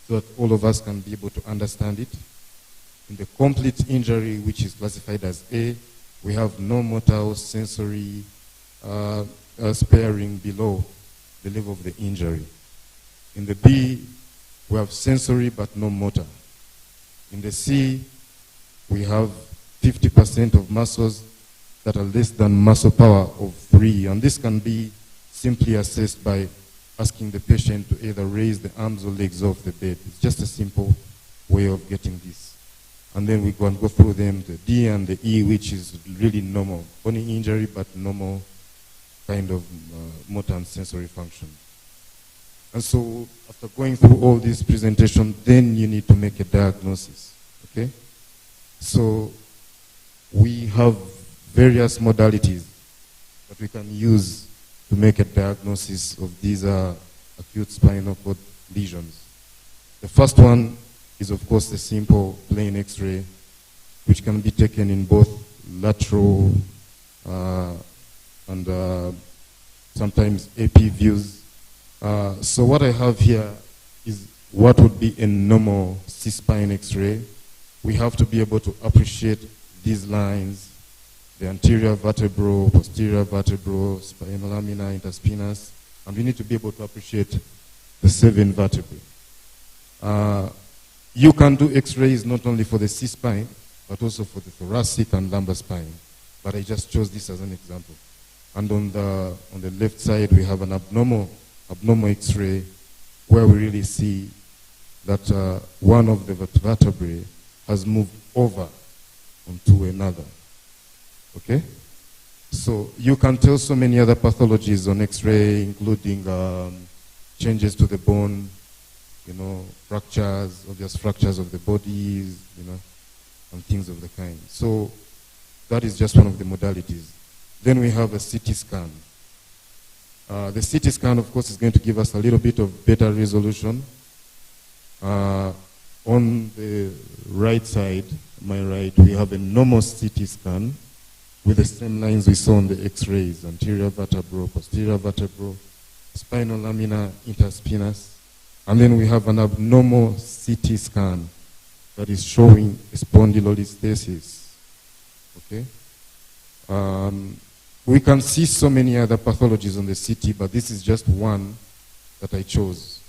so that all of us can be able to understand it. In the complete injury, which is classified as A, we have no motor or sensory sparing below the level of the injury. In the B, we have sensory but no motor. In the C, we have 50% of muscles that are less than muscle power of 3. And this can be simply assessed by asking the patient to either raise the arms or legs off the bed. It's just a simple way of getting this. And then we go and go through them, the D and the E, which is really normal. Bony injury, but normal kind of motor and sensory function. And so after going through all this presentation, then you need to make a diagnosis, okay? So we have various modalities that we can use to make a diagnosis of these acute spinal cord lesions. The first one is, of course, the simple plain X-ray, which can be taken in both lateral and sometimes AP views. So what I have here is what would be a normal C-spine X-ray. We have to be able to appreciate these lines, the anterior vertebral, posterior vertebral, spinal lamina, interspinous, and we need to be able to appreciate the 7 vertebrae. You can do X-rays not only for the C-spine, but also for the thoracic and lumbar spine. But I just chose this as an example. And on the left side, we have an abnormal X-ray where we really see that one of the vertebrae has moved over onto another. Okay? So you can tell so many other pathologies on X-ray, including changes to the bone, you know, fractures, obvious fractures of the bodies, you know, and things of the kind. So that is just one of the modalities. Then we have a CT scan. The CT scan, of course, is going to give us a little bit of better resolution. On the right side, my right, we have a normal CT scan with the same lines we saw on the X-rays, anterior vertebral, posterior vertebral, spinal lamina, interspinous. And then we have an abnormal CT scan that is showing spondylolisthesis. Okay? We can see so many other pathologies on the CT, but this is just one that I chose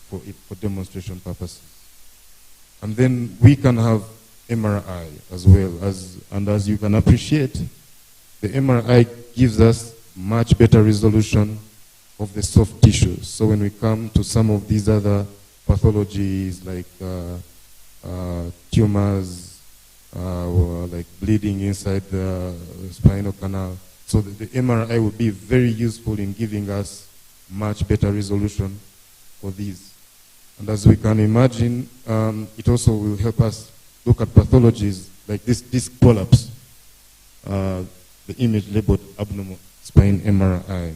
for demonstration purposes. And then we can have MRI as well, and as you can appreciate, the MRI gives us much better resolution of the soft tissue. So when we come to some of these other pathologies like tumors or like bleeding inside the spinal canal, So the MRI will be very useful in giving us much better resolution for these. And as we can imagine, it also will help us look at pathologies like this disc prolapse, the image labeled abnormal spine MRI.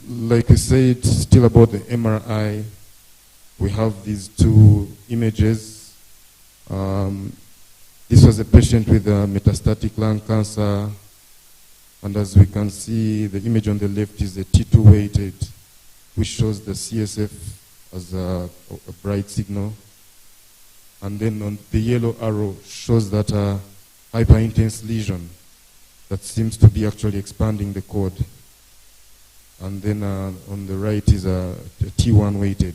Like I said, still about the MRI, we have these two images. This was a patient with metastatic lung cancer, and as we can see, the image on the left is a T2 weighted, which shows the CSF as a bright signal. And then on the yellow arrow shows that hyperintense lesion that seems to be actually expanding the cord. And then on the right is a T1 weighted.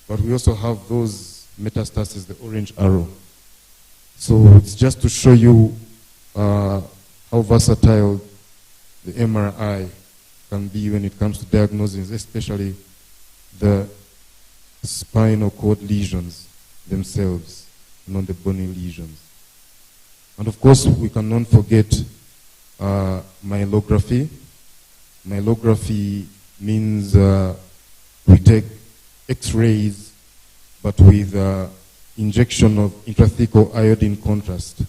But we also have those metastases, the orange arrow. So it's just to show you how versatile the MRI can be when it comes to diagnosing, especially the spinal cord lesions themselves, non-bony lesions. And of course, we cannot forget myelography. Myelography means we take X-rays, but with injection of intrathecal iodine contrast.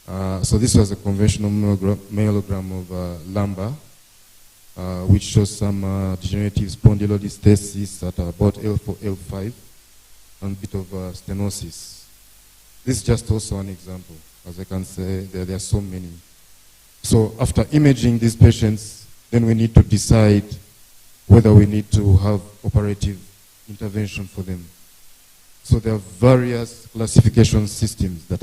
So this was a conventional myelogram of lumbar, which shows some degenerative spondylolisthesis at about L4, L5, and a bit of stenosis. This is just also an example. As I can say, there are so many. So after imaging these patients, then we need to decide whether we need to have operative intervention for them. So there are various classification systems that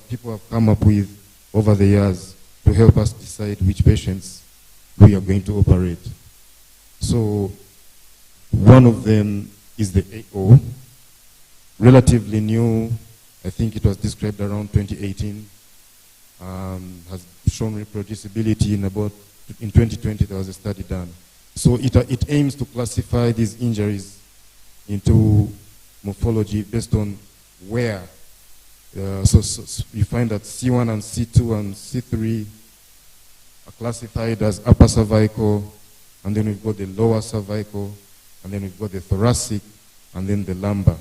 people have come up with over the years to help us decide which patients we are going to operate. So one of them is the AO, relatively new. I think it was described around 2018. Has shown reproducibility in 2020 there was a study done. So it aims to classify these injuries into morphology based on where. So you find that C1 and C2 and C3 are classified as upper cervical, and then we've got the lower cervical, and then we've got the thoracic, and then the lumbar.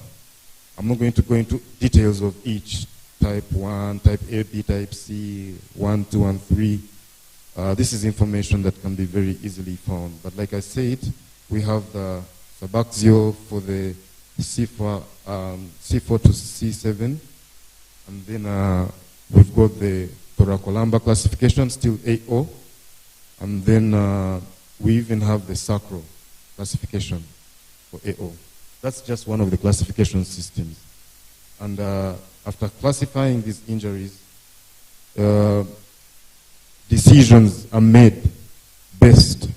I'm not going to go into details of each, type 1, type A, B, type C, 1, 2, and 3. This is information that can be very easily found. But like I said, we have the subaxial for the C4 to C7, and then we've got the thoracolumbar classification, still AO, and then we even have the sacral classification for AO. That's just one of the classification systems. And after classifying these injuries, decisions are made best.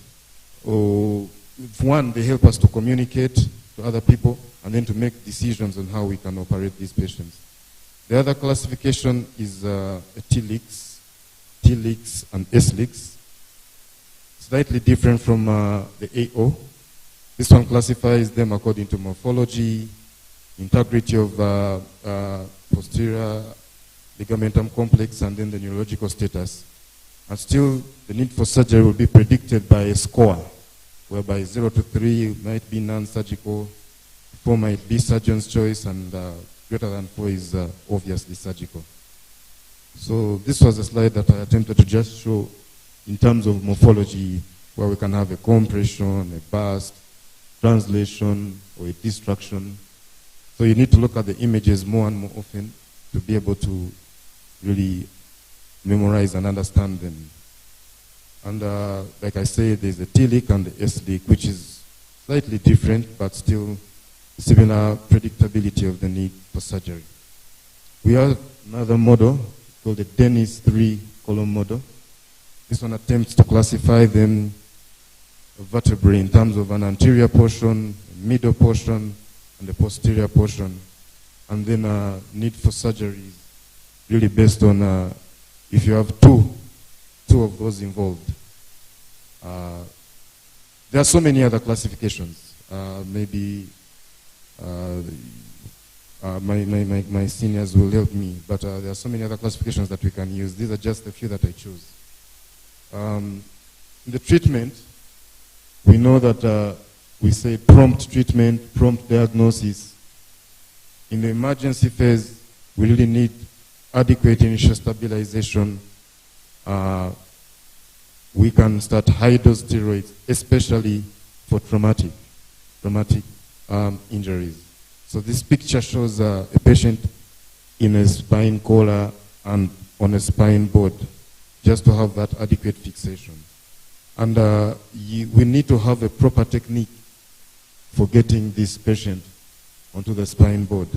One, they help us to communicate to other people, and then to make decisions on how we can operate these patients. The other classification is T-LICS, and S-LICS. Slightly different from the AO. This one classifies them according to morphology, integrity of posterior ligamentum complex, and then the neurological status. And still, the need for surgery will be predicted by a score, whereby 0 to 3 might be non-surgical, 4 might be surgeon's choice, and greater than 4 is obviously surgical. So this was a slide that I attempted to just show in terms of morphology, where we can have a compression, a burst, translation, or a distraction. So you need to look at the images more and more often to be able to really memorize and understand them. And like I said, there's the T-LIC and the S-LIC, which is slightly different, but still similar predictability of the need for surgery. We have another model called the Dennis 3-column model. This one attempts to classify them vertebrae in terms of an anterior portion, middle portion, and the posterior portion. And then need for surgery is really based on if you have two of those involved. There are so many other classifications. Maybe my seniors will help me, but there are so many other classifications that we can use. These are just a few that I choose. In the treatment, we know that we say prompt treatment, prompt diagnosis. In the emergency phase, we really need adequate initial stabilization. We can start high-dose steroids, especially for traumatic injuries. So this picture shows a patient in a spine collar and on a spine board, just to have that adequate fixation. And we need to have a proper technique for getting this patient onto the spine board.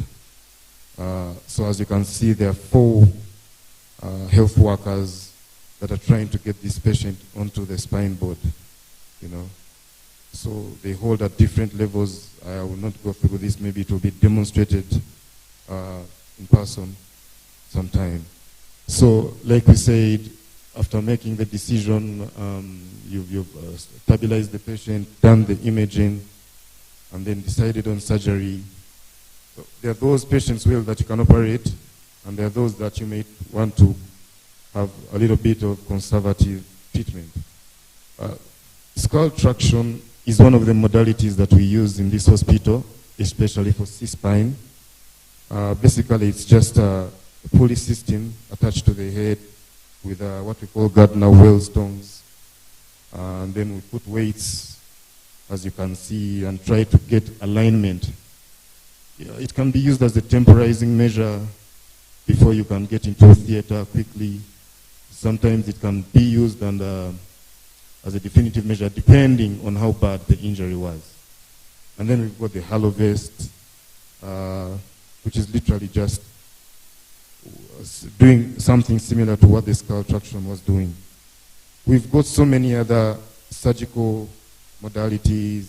So as you can see, there are 4 health workers that are trying to get this patient onto the spine board, you know. So they hold at different levels. I will not go through this. Maybe it will be demonstrated in person sometime. So like we said, after making the decision, you've stabilized the patient, done the imaging, and then decided on surgery. So there are those patients that you can operate, and there are those that you may want to have a little bit of conservative treatment. Skull traction is one of the modalities that we use in this hospital, especially for C-spine. Basically, it's just a pulley system attached to the head with what we call Gardner-Well stones. And then we put weights, as you can see, and try to get alignment. It can be used as a temporizing measure before you can get into a theater quickly. Sometimes it can be used as a definitive measure, depending on how bad the injury was. And then we've got the halo vest, which is literally just doing something similar to what the skull traction was doing. We've got so many other surgical modalities.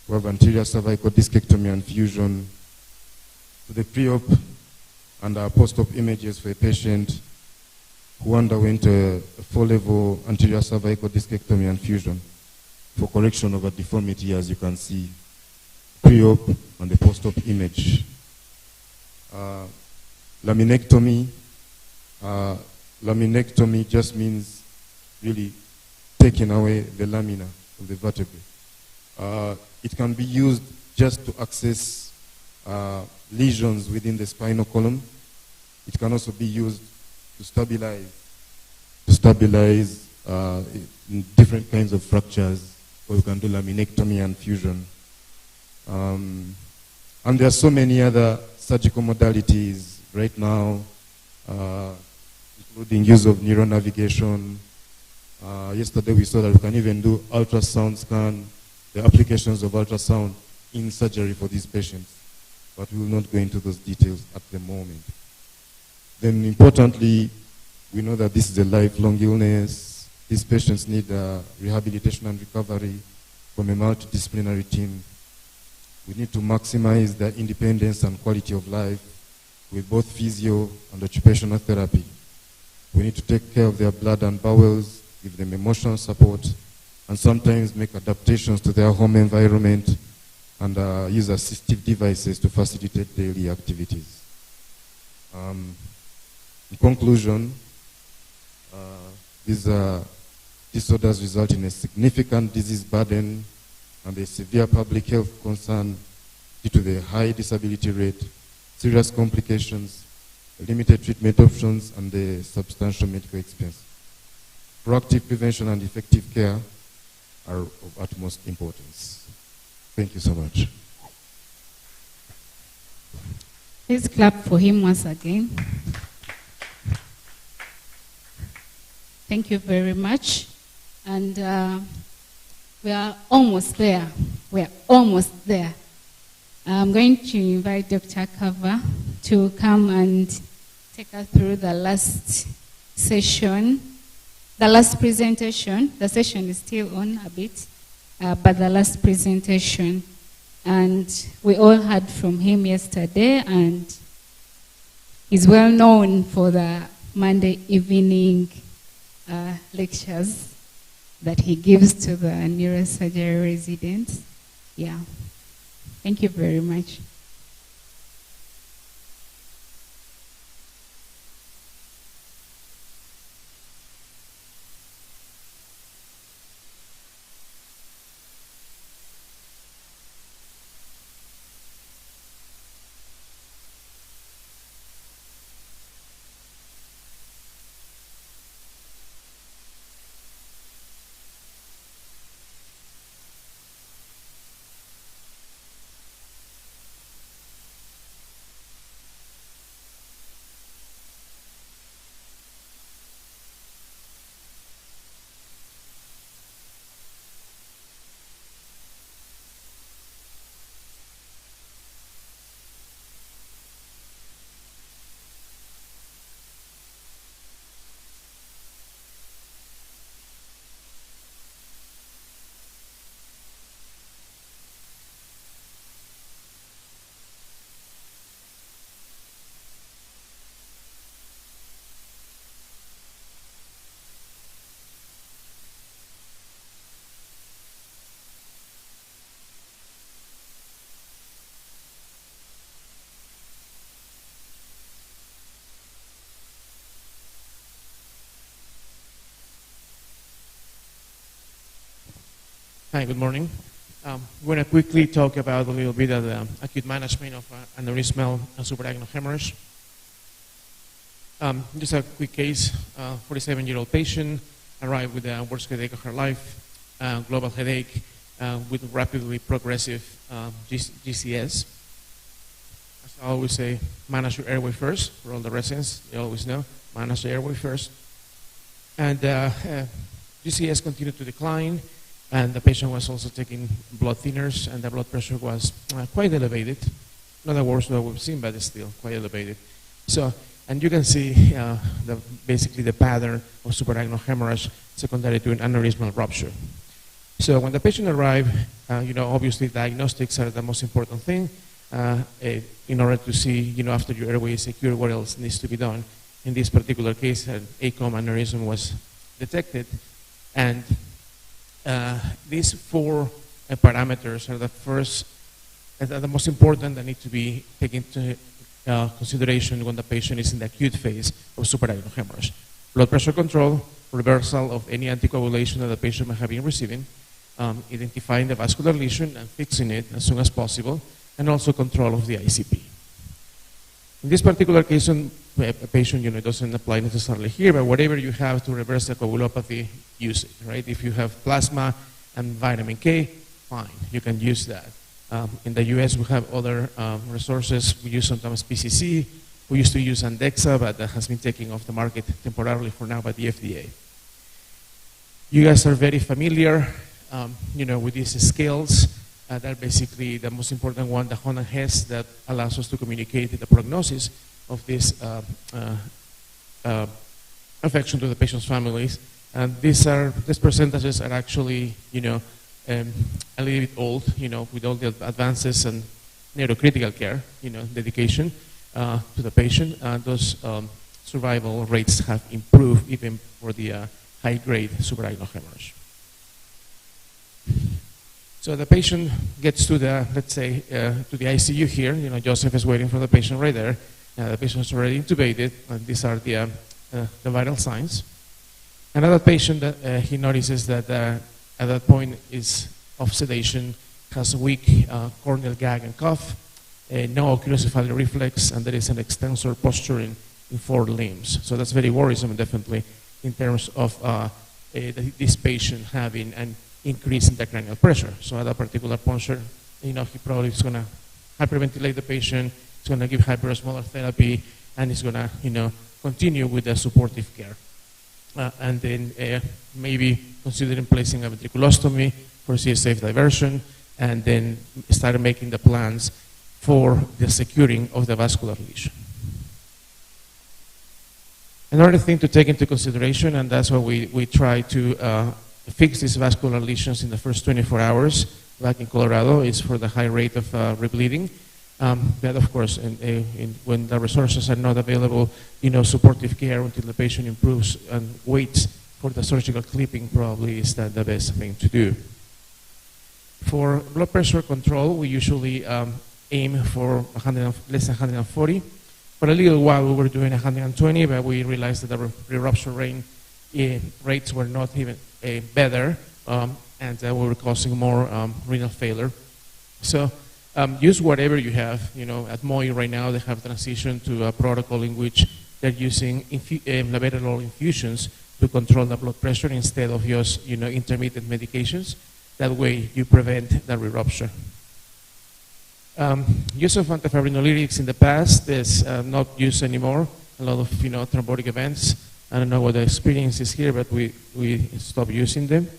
We have anterior cervical discectomy and fusion, to the pre-op and post-op images for a patient who underwent a 4-level anterior cervical discectomy and fusion for correction of a deformity, as you can see, pre-op and the post-op image. Laminectomy. Laminectomy just means really taking away the lamina of the vertebrae. It can be used just to access lesions within the spinal column. It can also be used to stabilize different kinds of fractures, or you can do laminectomy and fusion. And there are so many other surgical modalities right now, including use of neuronavigation. Yesterday we saw that we can even do ultrasound scan, the applications of ultrasound in surgery for these patients. But we will not go into those details at the moment. Then importantly, we know that this is a lifelong illness. These patients need rehabilitation and recovery from a multidisciplinary team. We need to maximize their independence and quality of life with both physio and occupational therapy. We need to take care of their blood and bowels, give them emotional support, and sometimes make adaptations to their home environment and use assistive devices to facilitate daily activities. In conclusion, these disorders result in a significant disease burden and a severe public health concern due to the high disability rate, serious complications, limited treatment options, and the substantial medical expense. Proactive prevention and effective care are of utmost importance. Thank you so much. Please clap for him once again. Thank you very much. And we are almost there. We are almost there. I'm going to invite Dr. Kava to come and take us through the last session, the last presentation. The session is still on a bit, but the last presentation. And we all heard from him yesterday, and he's well known for the Monday evening lectures that he gives to the neurosurgery residents. Yeah. Thank you very much. Hi, good morning. We're going to quickly talk about a little bit of the acute management of aneurysmal and suprarenal hemorrhage. Just a quick case, 47-year-old patient arrived with the worst headache of her life, global headache with rapidly progressive GCS. As I always say, manage your airway first. For all the residents, you always know, manage the airway first. And GCS continued to decline, and the patient was also taking blood thinners, and the blood pressure was quite elevated. Not the worst that we've seen, but it's still quite elevated. So, and you can see basically the pattern of suprarenal hemorrhage secondary to an aneurysmal rupture. So when the patient arrived, obviously diagnostics are the most important thing in order to see, after your airway is secure, what else needs to be done. In this particular case, an ACOM aneurysm was detected, and these four parameters are the most important that need to be taken into consideration when the patient is in the acute phase of suprarenal hemorrhage. Blood pressure control, reversal of any anticoagulation that the patient may have been receiving, identifying the vascular lesion and fixing it as soon as possible, and also control of the ICP. In this particular case, a patient, it doesn't apply necessarily here, but whatever you have to reverse the coagulopathy, use it, right? If you have plasma and vitamin K, fine, you can use that. In the US, we have other resources. We use sometimes PCC. We used to use Andexa, but that has been taken off the market temporarily for now by the FDA. You guys are very familiar, with these scales. They're basically the most important one, the Hon and Hess, that allows us to communicate the prognosis of this affection to the patient's families. And these percentages are actually, a little bit old, with all the advances and neurocritical care, dedication to the patient. Those survival rates have improved even for the high-grade suprarenal hemorrhage. So the patient gets to the, let's say, to the ICU here. Joseph is waiting for the patient right there. The patient is already intubated, and these are the vital signs. Another patient that he notices that at that point is of sedation, has weak corneal gag and cough, no oculocephalic reflex, and there is an extensor posturing in 4 limbs. So that's very worrisome, definitely, in terms of this patient having an increase in the cranial pressure. So at that particular puncture, he probably is going to hyperventilate the patient, he's going to give hyperosmolar therapy, and he's going to, continue with the supportive care. And then maybe considering placing a ventriculostomy for CSF diversion, and then start making the plans for the securing of the vascular lesion. Another thing to take into consideration, and that's why we try to fix these vascular lesions in the first 24 hours, like in Colorado, is for the high rate of rebleeding. But of course, when the resources are not available, supportive care until the patient improves and waits for the surgical clipping probably is the best thing to do. For blood pressure control, we usually aim for less than 140. For a little while, we were doing 120, but we realized that the re-rupture rates were not even better, and we were causing more renal failure. So use whatever you have. At MOI right now, they have transitioned to a protocol in which they're using labetalol infusions to control the blood pressure instead of just intermittent medications. That way, you prevent the re-rupture. Use of antifibrinolytics in the past is not used anymore. A lot of thrombotic events. I don't know what the experience is here, but we stopped using them.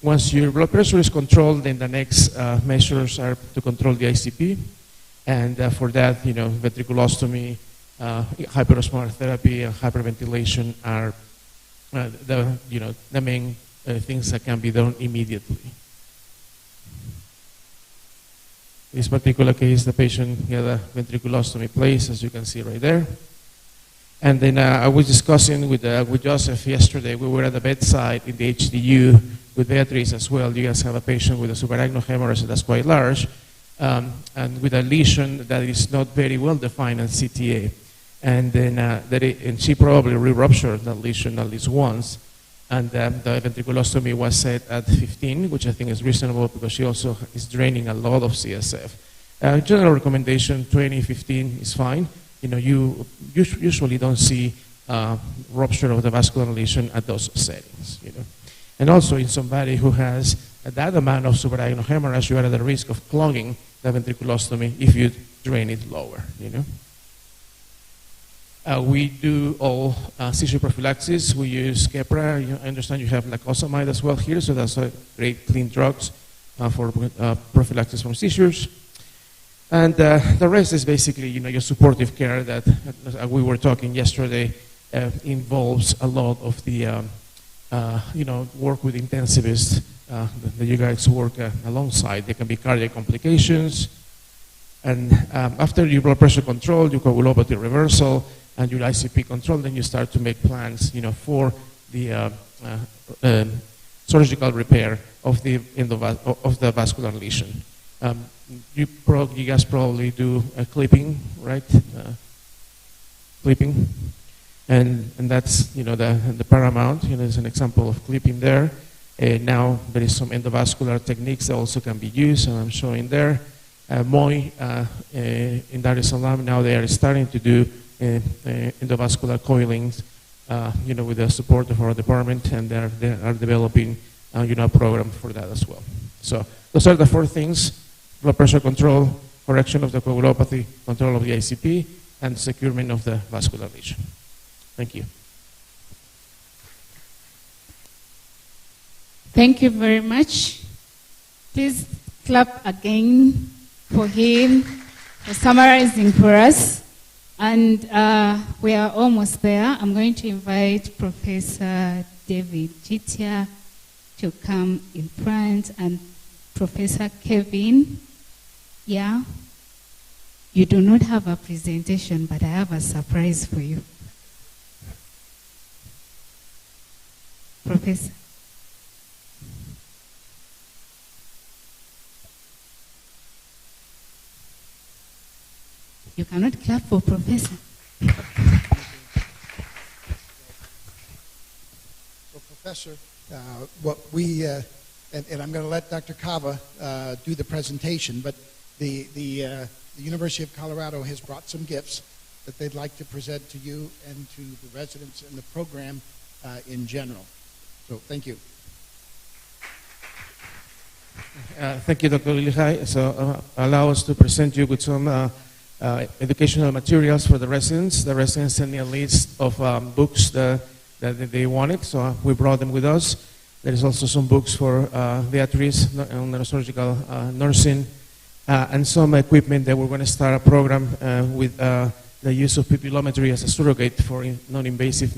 Once your blood pressure is controlled, then the next measures are to control the ICP, and for that, ventriculostomy, hyperosmolar therapy, and hyperventilation are the main things that can be done immediately. In this particular case, the patient had a ventriculostomy placed, as you can see right there. And then I was discussing with Joseph yesterday. We were at the bedside in the HDU with Beatrice as well. You guys have a patient with a suprarenal hemorrhage that's quite large, and with a lesion that is not very well defined as CTA. And then and she probably re-ruptured that lesion at least once. And the ventriculostomy was set at 15, which I think is reasonable because she also is draining a lot of CSF. General recommendation, 20, 15 is fine. You usually don't see rupture of the vascular lesion at those settings. And also in somebody who has that amount of subarachnoid hemorrhage, you are at the risk of clogging the ventriculostomy if you drain it lower. We do all seizure prophylaxis. We use Keppra. I understand you have lacosamide as well here, so that's a great clean drugs for prophylaxis from seizures. And the rest is basically, your supportive care that we were talking yesterday involves a lot of the, work with intensivists that you guys work alongside. There can be cardiac complications. And after your blood pressure control, your coagulopathy reversal, and your ICP control, then you start to make plans, for the surgical repair of the vascular lesion. You guys probably do clipping, right? Clipping, and that's the paramount. There's an example of clipping there. Now there is some endovascular techniques that also can be used, and I'm showing there. MOI in Dar es Salaam, now they are starting to do endovascular coilings, with the support of our department, and they are developing, a program for that as well. So those are the 4 things: blood pressure control, correction of the coagulopathy, control of the ICP, and securement of the vascular lesion. Thank you. Thank you very much. Please clap again for him for summarizing for us. And we are almost there. I'm going to invite Professor David Jitia to come in front, and Professor Kevin. Yeah, you do not have a presentation, but I have a surprise for you. Professor. You cannot clap for Professor. So, Professor, what we, and I'm going to let Dr. Cava do the presentation, but the University of Colorado has brought some gifts that they'd like to present to you and to the residents in the program in general. So, thank you. Thank you, Dr. Lilihai. So, allow us to present you with some educational materials for the residents. The residents sent me a list of books that they wanted, so we brought them with us. There is also some books for Beatrice on neurosurgical nursing, and some equipment that we're going to start a program with the use of pupillometry as a surrogate for non-invasive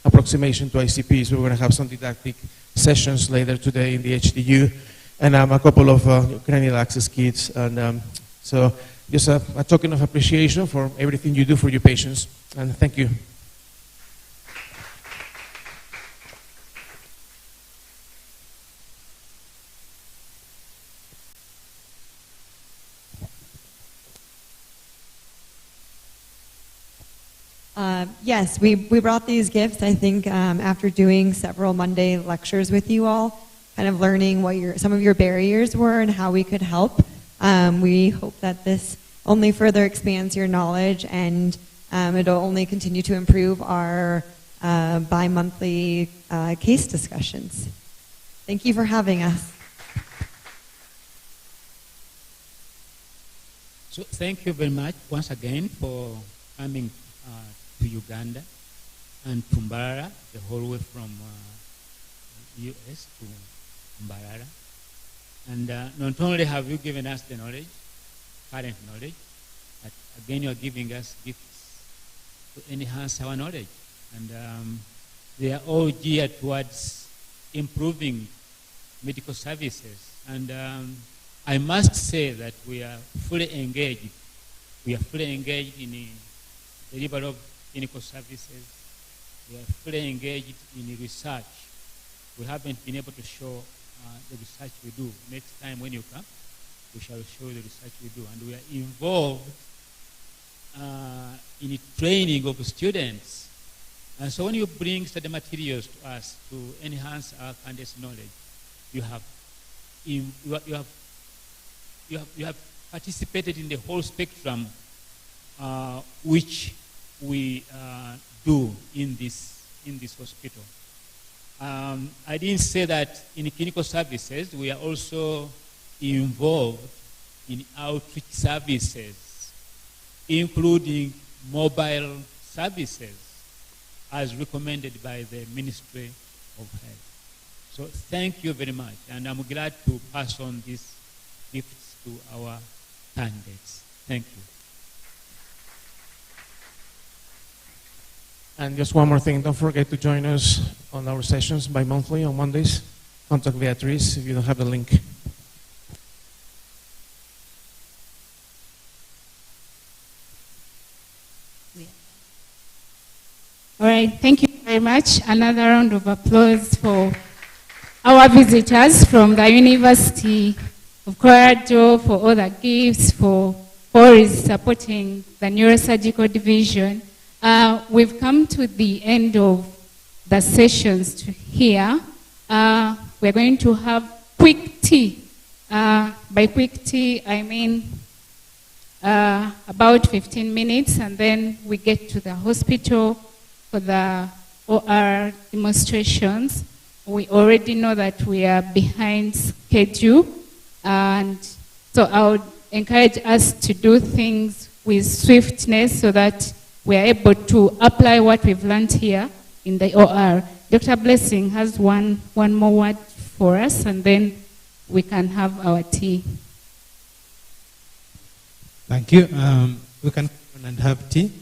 approximation to ICPs. We're going to have some didactic sessions later today in the HDU, and a couple of cranial access kits. And so just a token of appreciation for everything you do for your patients, and thank you. Yes, we brought these gifts, I think, after doing several Monday lectures with you all, kind of learning what some of your barriers were and how we could help. We hope that this only further expands your knowledge, and it'll only continue to improve our bi-monthly case discussions. Thank you for having us. So thank you very much once again for coming to Uganda and to Mbarara, the whole way from US to Mbarara. And not only have you given us the knowledge, current knowledge, but again you are giving us gifts to enhance our knowledge. And they are all geared towards improving medical services. And I must say that we are fully engaged. We are fully engaged in the delivery of clinical services. We are fully engaged in research. We haven't been able to show the research we do. Next time when you come, we shall show the research we do. And we are involved in the training of students And so when you bring study materials to us to enhance our candidates' knowledge, you have participated in the whole spectrum which we do in this hospital. I didn't say that in clinical services we are also involved in outreach services, including mobile services as recommended by the Ministry of Health. So thank you very much, and I'm glad to pass on these gifts to our candidates. Thank you. And just one more thing, don't forget to join us on our sessions bi-monthly on Mondays. Contact Beatrice if you don't have the link. All right, thank you very much. Another round of applause for our visitors from the University of Colorado, for all the gifts, for always supporting the Neurosurgical Division. We've come to the end of the sessions here. We're going to have quick tea. By quick tea, I mean about 15 minutes, and then we get to the hospital for the OR demonstrations. We already know that we are behind schedule, and so I would encourage us to do things with swiftness so that we are able to apply what we've learned here in the OR. Dr. Blessing has one more word for us, and then we can have our tea. Thank you. We can come and have tea.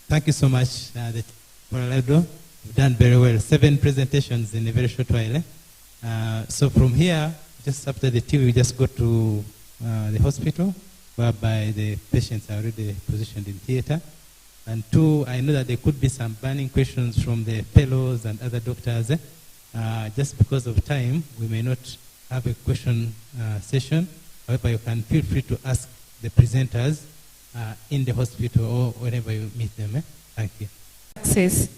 Thank you so much, the Colorado. You've done very well. 7 presentations in a very short while. So from here, just after the tea, we just go to the hospital, whereby the patients are already positioned in theater. And 2, I know that there could be some burning questions from the fellows and other doctors. Just because of time, we may not have a question session. However, you can feel free to ask the presenters in the hospital or whenever you meet them. Thank you. Access.